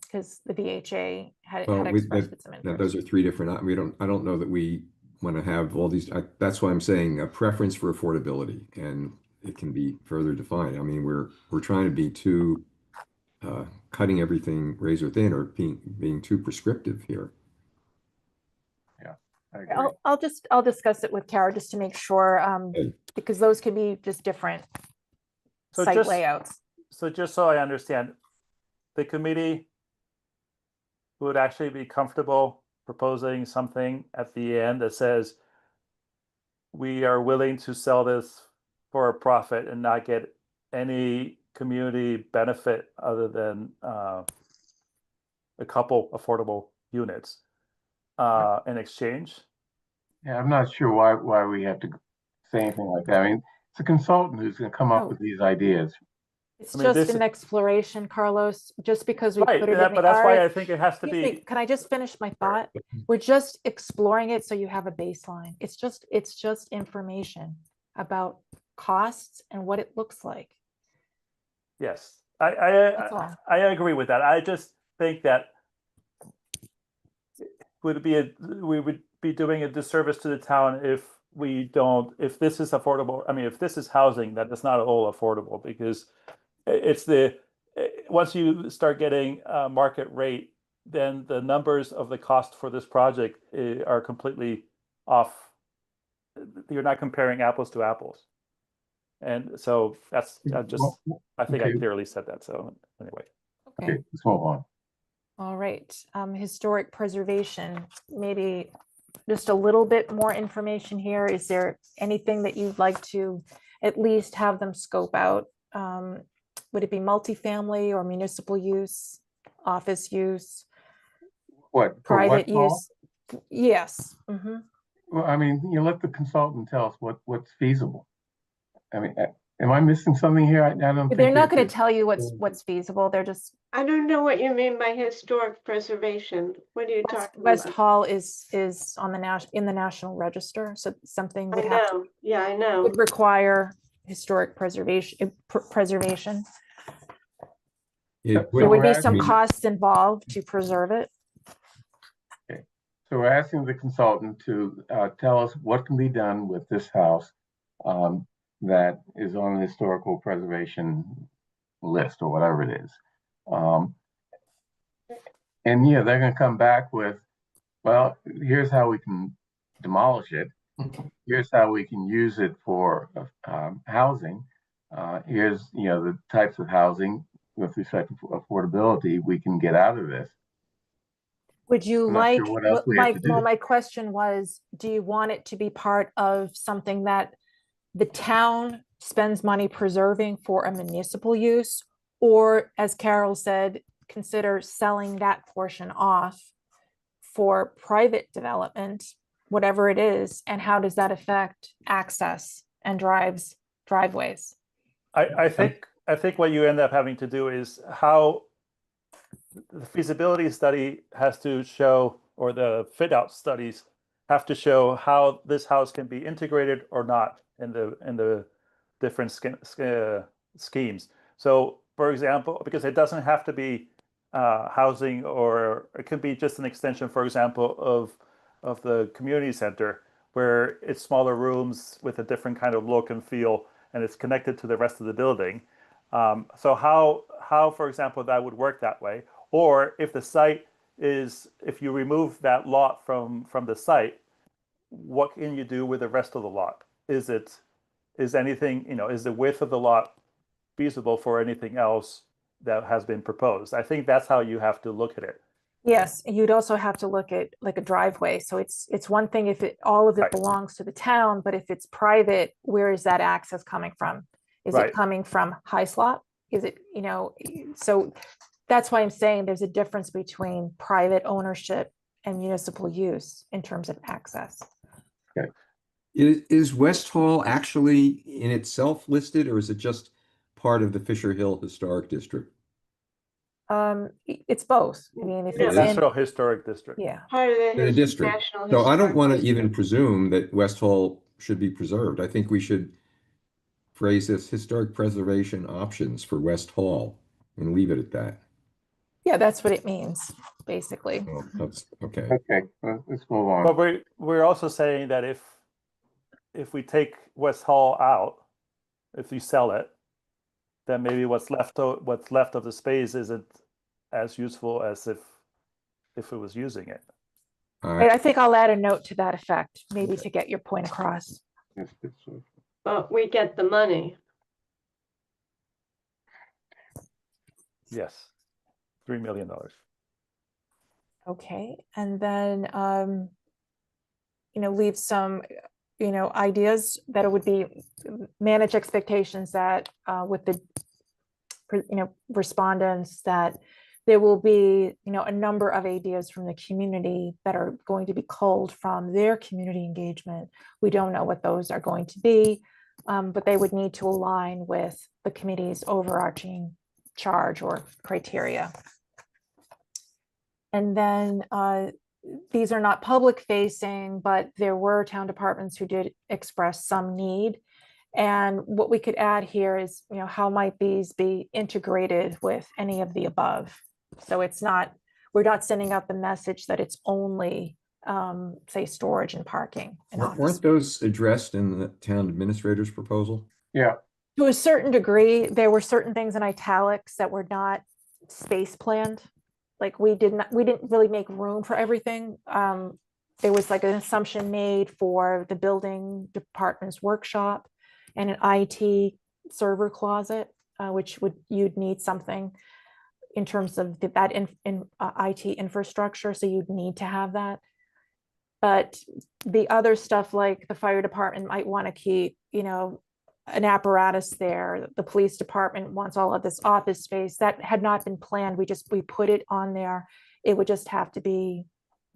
Because the BHA had expressed its Now, interest. those are 3 different, I don't know that we want to have all these, that's why I'm saying a preference for affordability, and it can be further defined. I mean, we're trying to be too cutting everything razor thin, or being too prescriptive here. I agree. I'll discuss it with Kara just to make sure, Okay. because those could be just different So site just- layouts. So just so I understand, the committee would actually be comfortable proposing something at the end that says we are willing to sell this for a profit and not get any community benefit other than a couple affordable units in exchange. Yeah, I'm not sure why we have to say anything like that. I mean, it's a consultant who's going to come up No. with these ideas. It's I mean, just this an is- exploration, Carlos, just because we Right, put it in the but that's why I RFP. think it has to Excuse me, be. can I just finish my thought? We're just exploring it so you have a baseline. It's just information about costs and what it looks like. Yes, That's all. I agree with that. I just think that we would be doing a disservice to the town if we don't, if this is affordable. I mean, if this is housing, that is not at all affordable, because it's once you start getting market rate, then the numbers of the cost for this project are completely off. You're not comparing apples to apples. And so that's I think I Okay. clearly said that. So anyway. Okay. Okay, let's move on. All right, historic preservation, maybe just a little bit more information here. Is there anything that you'd like to at least have them scope out? Would it be multifamily or municipal use, office use, What? for private West Hall? use? Yes. Mhm. Well, I mean, you let the consultant tell us what's feasible. I mean, am I missing something here? I don't think They're not going there's to tell you what's feasible. They're just, I don't know what you mean by historic preservation. What are you talking West about? Hall is on the in the National Register, so something I would have to, know, yeah, I know. would require historic preservation. It There would be We're some asking- costs involved to preserve it. So we're asking the consultant to tell us what can be done with this house that is on the historical preservation list or whatever it is. And yeah, they're gonna come back with, well, here's how we can demolish it. Here's how we can use it for housing. Here's, the types of housing with respect to affordability we can get out of this. Would you I'm not like, sure what else we have to do. my question was, do you want it to be part of something that the town spends money preserving for a municipal use? Or, as Carol said, consider selling that portion off for private development, whatever it is, and how does that affect access and driveways? I think what you end up having to do is how the feasibility study has to show, or the fit out studies have to show how this house can be integrated or not in the different schemes. So, for example, because it doesn't have to be housing, or it could be just an extension, for example, of the community center, where it's smaller rooms with a different kind of look and feel, and it's connected to the rest of the building. So how, for example, that would work that way, or if the site is, if you remove that lot from the site, what can you do with the rest of the lot? Is anything, is the width of the lot feasible for anything else that has been proposed? I think that's how you have to look at it. Yes, and you'd also have to look at like a driveway. So it's one thing if all of it Right. belongs to the town, but if it's private, where is that access coming from? Is Right. it coming from High Slot? Is it, so that's why I'm saying there's a difference between private ownership and municipal use in terms of access. Is West Hall actually in itself listed, or is it just part of the Fisher Hill Historic District? It's both. I mean, if Yeah. it's National in, Historic District. yeah, Part of The district. National So I don't Historic want to District. even presume that West Hall should be preserved. I think we should phrase this historic preservation options for West Hall and leave it at that. yeah, that's what it means, basically. Oh, that's okay. Okay, let's move on. But we're also saying that if we take West Hall out, if you sell it, then maybe what's left of the space isn't as useful as if it was using it. I think I'll add a note to that effect, maybe to get your point across. But we get the money. Yes, $3 million. Okay, and then, leave some, ideas that it would be, manage expectations that with the, respondents, that there will be, a number of ideas from the community that are going to be culled from their community engagement. We don't know what those are going to be, but they would need to align with the committee's overarching charge or criteria. And then these are not public facing, but there were town departments who did express some need. And what we could add here is, how might these be integrated with any of the above? So we're not sending out the message that it's only, say, storage and parking and office. Weren't those addressed in the town administrator's proposal? Yeah, To a certain degree, there were certain things in italics that were not space planned. Like we didn't really make room for everything. There was like an assumption made for the building department's workshop and an IT server closet, which you'd need something in terms of that IT infrastructure. So you'd need to have that. But the other stuff, like the fire department might want to keep, an apparatus there. The police department wants all of this office space that had not been planned. We put it on there. It would just have to be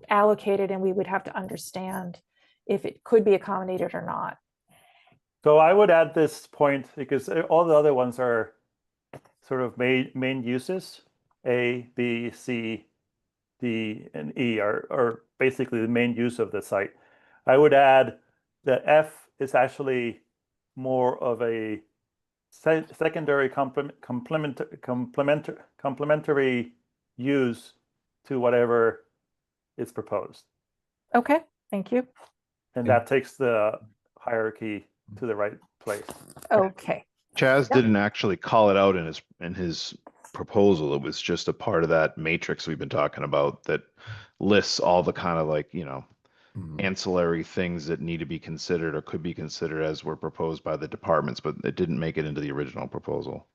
allocated, and we would have to understand if it could be accommodated or not. So I would add this point because all the other ones are sort of main uses. A, B, C, D, and E are basically the main use of the site. I would add that F is actually more of a secondary complementary use to whatever is proposed. Okay, thank you. And Yeah. that takes the hierarchy to the right place. Okay, Chaz Yep. didn't actually call it out in his proposal. It was just a part of that matrix we've been talking about that lists all the kind of like, Mhm. ancillary things that need to be considered or could be considered as were proposed by the departments, but it didn't make it into the original proposal.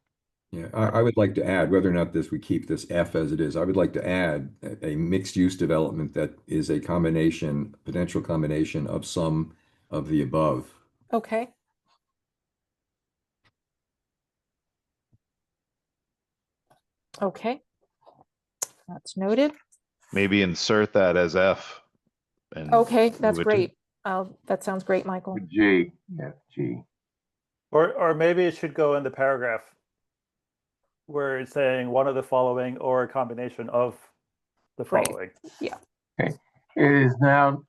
Yeah, I would like to add, whether or not we keep this F as it is, I would like to add a mixed-use development that is a potential combination of some of the above. okay. Okay. That's noted. Maybe insert that as F. And Okay, that's move it to- great. That sounds great, Michael. with G, yeah, G. Or maybe it should go in the paragraph where it's saying one of the following or a combination of the Right. following. It is now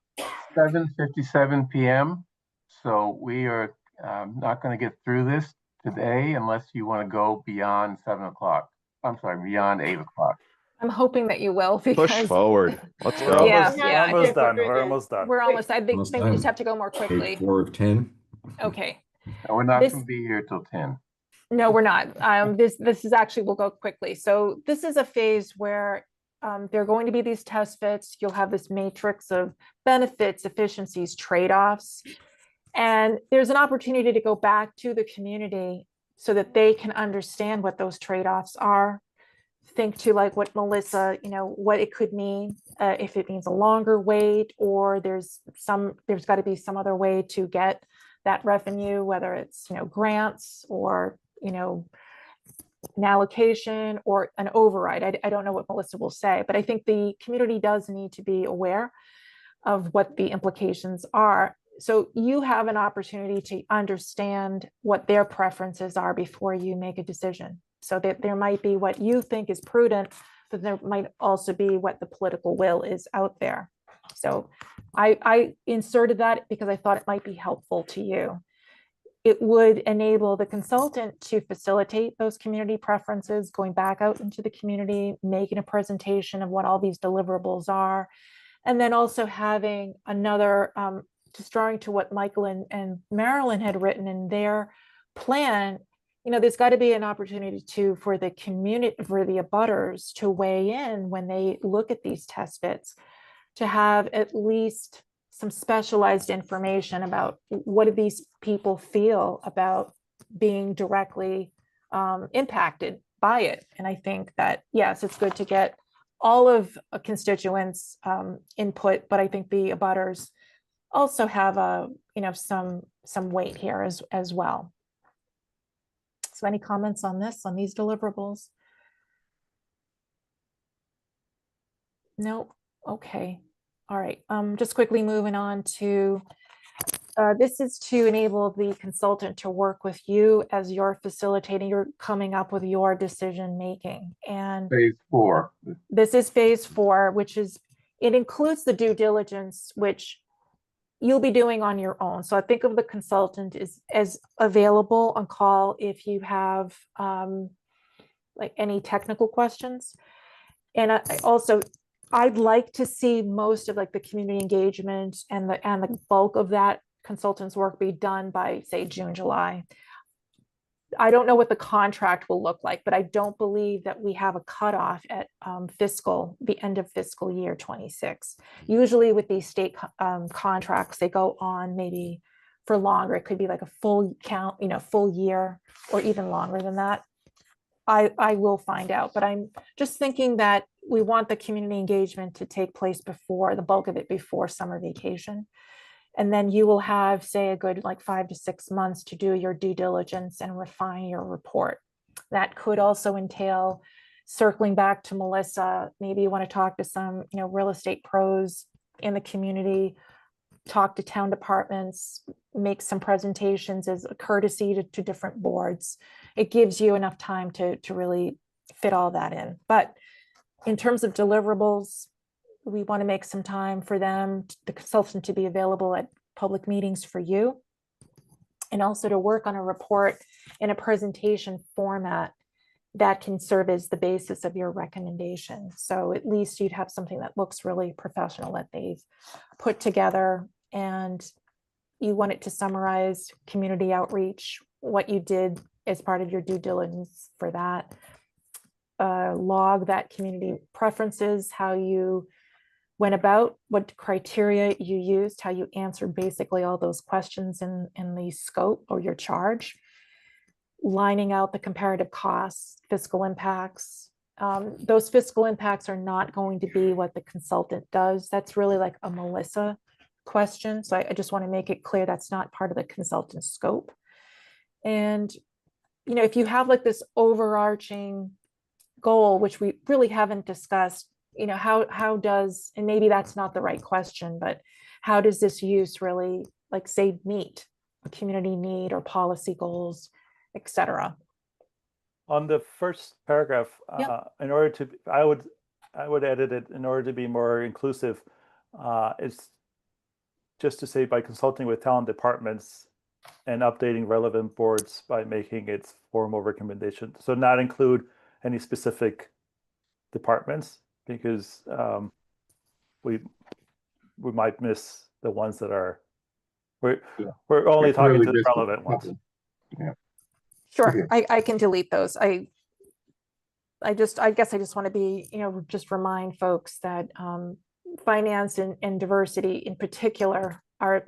7:57 p.m. So we are not going to get through this today unless you want to go beyond 7 o'clock. I'm sorry, beyond 8 o'clock. I'm hoping that you will Push because forward. Let's We're go. Yeah, almost, yeah, we're I almost think done. we're We're good. almost done. we're almost, I think Almost we done. just have to go more Page quickly. 4 of 10. Okay. And we're not This- going to be here till 10. No, we're not. This is actually, we'll go quickly. So this is a phase where there are going to be these test fits. You'll have this matrix of benefits, efficiencies, trade-offs. And there's an opportunity to go back to the community so that they can understand what those trade-offs are. Think to like what Melissa, what it could mean, if it means a longer wait, or there's got to be some other way to get that revenue, whether it's, grants or, an allocation or an override. I don't know what Melissa will say, but I think the community does need to be aware of what the implications are. So you have an opportunity to understand what their preferences are before you make a decision. So that there might be what you think is prudent, but there might also be what the political will is out there. So I inserted that because I thought it might be helpful to you. It would enable the consultant to facilitate those community preferences, going back out into the community, making a presentation of what all these deliverables are, and then also having another, just drawing to what Michael and Marilyn had written in their plan. There's got to be an opportunity for the community, for the abutters to weigh in when they look at these test bits, to have at least some specialized information about what do these people feel about being directly impacted by it. And I think that, yes, it's good to get all of a constituents' input, but I think the abutters also have some weight here as well. So any comments on these deliverables? No, okay. All right, just quickly moving on to, this is to enable the consultant to work with you as you're facilitating, you're coming up with your decision making. And Phase 4. this is phase 4, which is, it includes the due diligence, which, you'll be doing on your own. So I think of the consultant as available on call if you have like any technical questions. And I also, I'd like to see most of like the community engagement and the bulk of that consultant's work be done by, say, June, July. I don't know what the contract will look like, but I don't believe that we have a cutoff at the end of fiscal year 26. Usually with these state contracts, they go on maybe for longer. It could be like a full count, full year, or even longer than that. I will find out, but I'm just thinking that we want the community engagement to take place before, the bulk of it before summer vacation. And then you will have, say, a good like 5 to 6 months to do your due diligence and refine your report. That could also entail circling back to Melissa. Maybe you want to talk to some, real estate pros in the community, talk to town departments, make some presentations as a courtesy to different boards. It gives you enough time to really fit all that in. But in terms of deliverables, we want to make some time for them, the consultant, to be available at public meetings for you, and also to work on a report in a presentation format that can serve as the basis of your recommendation. So at least you'd have something that looks really professional that they've put together, and you want it to summarize community outreach, what you did as part of your due diligence for that, log that community preferences, how you went about, what criteria you used, how you answered basically all those questions in the scope or your charge, lining out the comparative costs, fiscal impacts. Those fiscal impacts are not going to be what the consultant does. That's really like a Melissa question. So I just want to make it clear that's not part of the consultant's scope. And, if you have like this overarching goal, which we really haven't discussed, how does, and maybe that's not the right question, but how does this use really, like, say, meet a community need or policy goals, etc.? On the first paragraph, Yep. in order to, I would edit it in order to be more inclusive. It's just to say by consulting with town departments and updating relevant boards by making its formal recommendation. So not include any specific departments, because we might miss the ones that are, we're only It's talking really to the just- relevant ones. Yeah. Sure, I can delete those. I guess I just want to be, just remind folks that finance and diversity in particular are,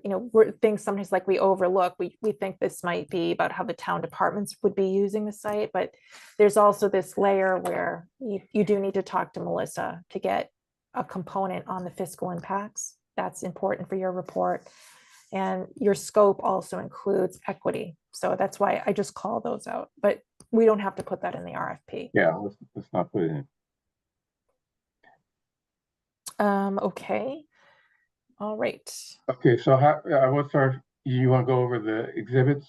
things sometimes like we overlook. We think this might be about how the town departments would be using the site, but there's also this layer where you do need to talk to Melissa to get a component on the fiscal impacts. That's important for your report. And your scope also includes equity. So that's why I just call those out, but we don't have to put that in the RFP. Yeah, let's not put it in. Okay. All right. Okay, so you want to go over the exhibits?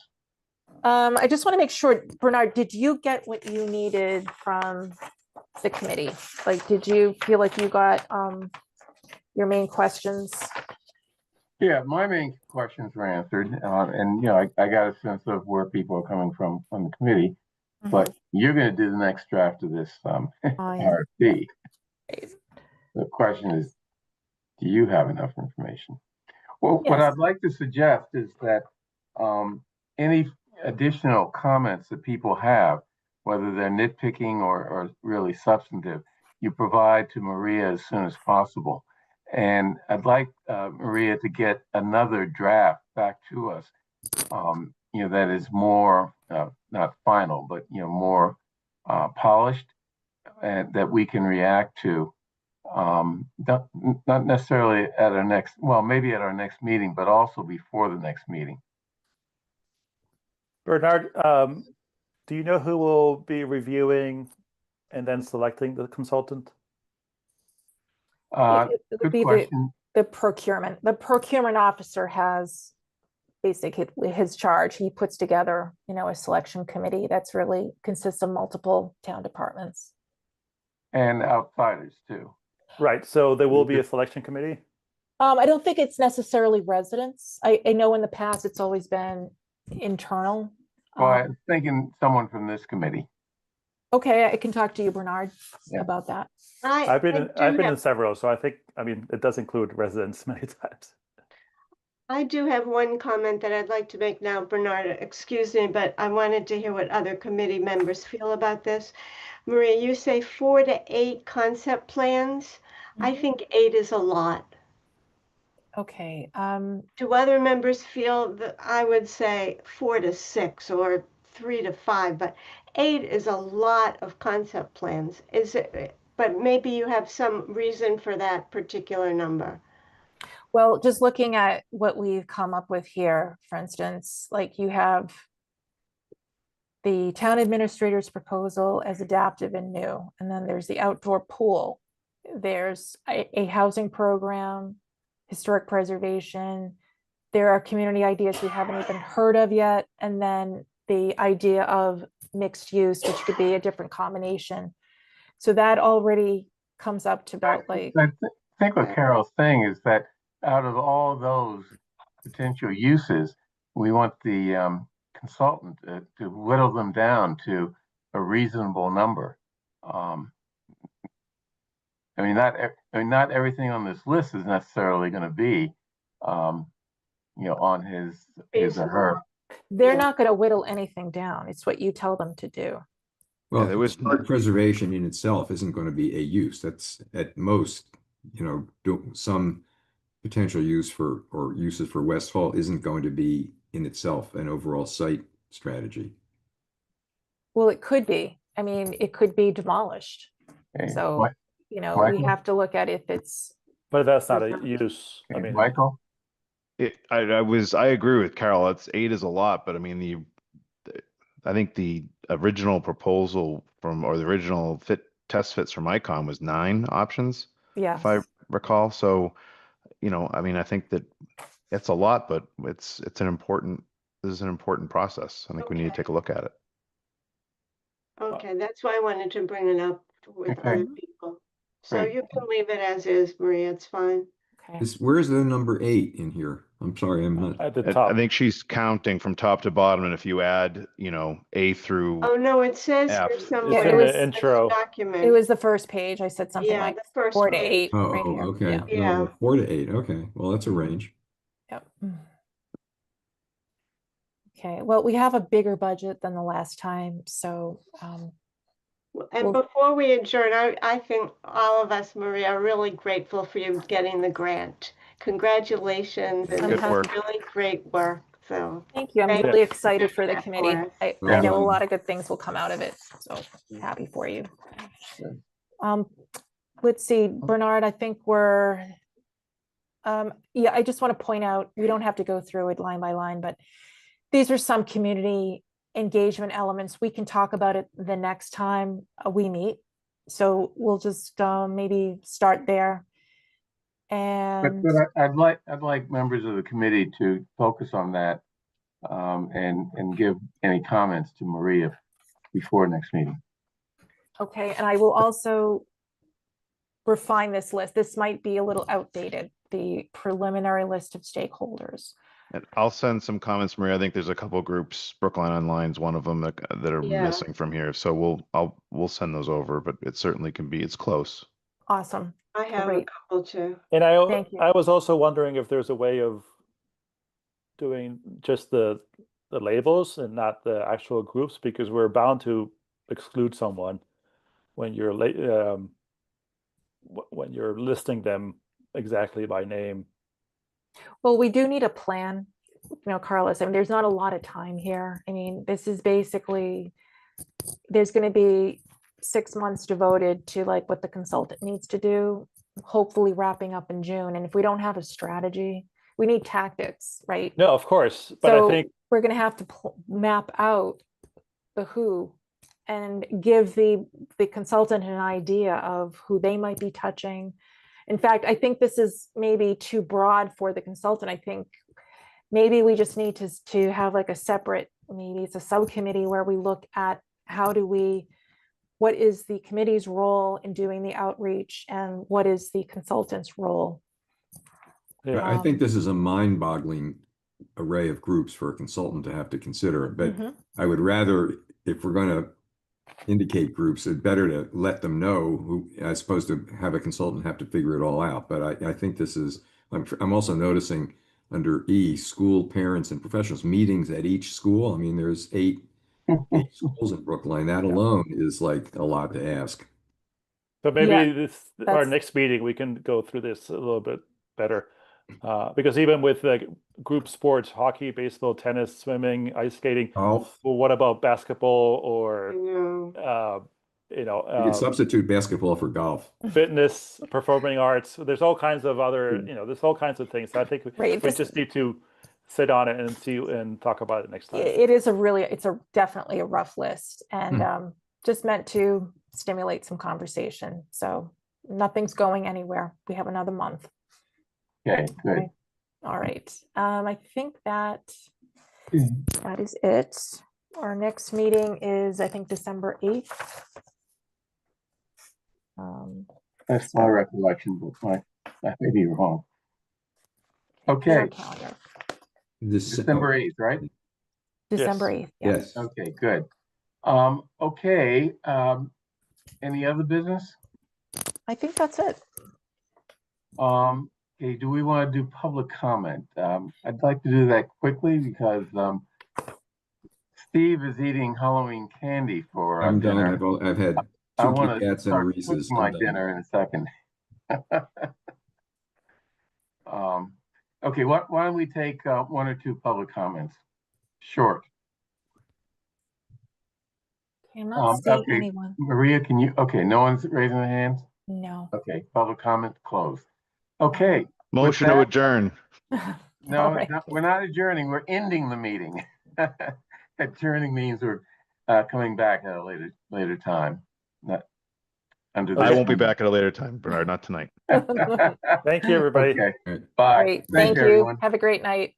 I just want to make sure, Bernard, did you get what you needed from the committee? Like, did you feel like you got your main questions? Yeah, my main questions were answered, and I got a sense of where people are coming from the committee. But you're going to do the next draft of this RFP. The question is, do you have enough information? Well, what Yes. I'd like to suggest is that any additional comments that people have, whether they're nitpicking or really substantive, you provide to Maria as soon as possible. And I'd like Maria to get another draft back to us, that is more, not final, but, more polished, and that we can react to. Not necessarily at our next, well, maybe at our next meeting, but also before the next meeting. Bernard, do you know who will be reviewing and then selecting the consultant? It would Good be question. the procurement. The procurement officer has basically his charge. He puts together, a selection committee that's really consists of multiple town departments. And outsiders too. Right, so there will be a selection committee? I don't think it's necessarily residents. I know in the past it's always been internal. Well, I was thinking someone from this committee. Okay, I can talk to you, Bernard, Yeah. about that. I've been in, do I've been in have- several, so I mean, it does include residents many times. I do have one comment that I'd like to make now, Bernard, excuse me, but I wanted to hear what other committee members feel about this. Maria, you say 4 to 8 concept plans. I Mhm. think 8 is a lot. Okay, Do other members feel that I would say 4 to 6 or 3 to 5, but 8 is a lot of concept plans. Is it, but maybe you have some reason for that particular number. well, just looking at what we've come up with here, for instance, like you have the town administrator's proposal as adaptive and new, and then there's the outdoor pool. There's a housing program, historic preservation. There are community ideas we haven't even heard of yet, and then the idea of mixed use, which could be a different combination. So that already comes up to about like, I think what Carol's saying is that out of all those potential uses, we want the consultant to whittle them down to a reasonable number. I mean, not everything on this list is necessarily going to be, on his or her. they're Yeah. not going to whittle anything down. It's what you tell them to do. Well, there was- historic preservation in itself isn't going to be a use. That's at most, some potential use for, or uses for Westfall isn't going to be in itself an overall site strategy. Well, it could be. I mean, it could be demolished. Okay, So, Mi- we Michael? have to look at if it's, But that's not a use. I okay, mean, Michael? I agree with Carol. It's 8 is a lot, but I mean, I think the original proposal or the original test fits from ICOM was 9 options, yeah. if I recall. So, I mean, I think that it's a lot, but this is an important process. I think we need to Okay. take a look at it. Okay, that's why I wanted to bring it up with Okay. other people. So Great. you can leave it as is, Maria, it's fine. Okay. Where's the number 8 in here? I'm sorry, I'm not. at the I top. think she's counting from top to bottom, and if you add, A through Oh, no, it says F. here It's somewhere. in in the this intro. Document. It was the first page. I said something Yeah, like the first 4 to page. 8 Oh, right here. okay. Yeah. Yeah. No, 4 to 8. Okay. Well, that's a range. Yep. Okay, well, we have a bigger budget than the last time, so And Well- before we adjourn, I think all of us, Maria, are really grateful for you getting the grant. Congratulations, and Good this is work. really great work, so. thank you. I'm Thank really you. excited for the Yeah, committee. for us. I Well know a done. lot of good things will come out of it, so happy for you. Good. Let's see, Bernard, I think yeah, I just want to point out, we don't have to go through it line by line, but these are some community engagement elements. We can talk about it the next time we meet. So we'll just maybe start there. And But I'd like members of the committee to focus on that, and give any comments to Maria before next meeting. okay, and I will also refine this list. This might be a little outdated, the preliminary list of stakeholders. And I'll send some comments, Maria. I think there's a couple groups, Brookline Online's one of them that are Yeah. missing from here. So we'll send those over, but it certainly can be, it's close. Awesome. I have a Great. couple too. And Thank you. I was also wondering if there's a way of doing just the labels and not the actual groups, because we're bound to exclude someone when you're when you're listing them exactly by name. Well, we do need a plan, Carlos. I mean, there's not a lot of time here. I mean, this is basically, there's going to be 6 months devoted to like what the consultant needs to do, hopefully wrapping up in June. And if we don't have a strategy, we need tactics, right? No, of course, but So I think we're going to have to map out the who and give the consultant an idea of who they might be touching. In fact, I think this is maybe too broad for the consultant. I think maybe we just need to have like a separate, maybe it's a subcommittee where we look at what is the committee's role in doing the outreach and what is the consultant's role. Yeah. I think this is a mind-boggling array of groups for a consultant to have to consider, but Mhm. I would rather, if we're going to indicate groups, it's better to let them know who, as opposed to have a consultant have to figure it all out. But I think this is, I'm also noticing under E, school parents and professionals, meetings at each school. I mean, there's eight schools in Brookline. That alone is like a lot to ask. So maybe Yeah, our that's- next meeting, we can go through this a little bit better. Because even with like group sports, hockey, baseball, tennis, swimming, ice skating, Golf, well, what about basketball I or, know. you know, you could substitute basketball for golf. fitness, performing arts? There's all kinds of other, you know, there's all kinds of things. I think Right, we this- just need to sit on it and see and talk about it next time. It is it's a definitely a rough list and just meant to stimulate some conversation. So nothing's going anywhere. We have another month. Okay, good. Okay. All right. I think that is it. Our next meeting is, I think, December 8th. That's my recollection, but I may be wrong. Here's our Okay, calendar. December 8th, right? December 8th. Yes. Yes. Okay, good. Okay, any other business? I think that's it. Okay, do we want to do public comment? I'd like to do that quickly because Steve is eating Halloween candy for I'm done. dinner. I've had I two want Kit to Kats and a start Reese's. cooking my I'm done. dinner in a second. Okay, why don't we take one or two public comments? Short. Okay, I'm not seeing okay. anyone. Maria, can you, okay, no one's raising their hands? No. Okay, public comment closed. Okay. Motion to that- adjourn. No, All right. we're not adjourning, we're ending the meeting. Adjourning means we're coming back at a later time. Not under I this won't be one. back at a later time, Bernard, not tonight. Thank you, everybody. Okay, All right. bye. Great. Thank Thank you. everyone. Have a great night.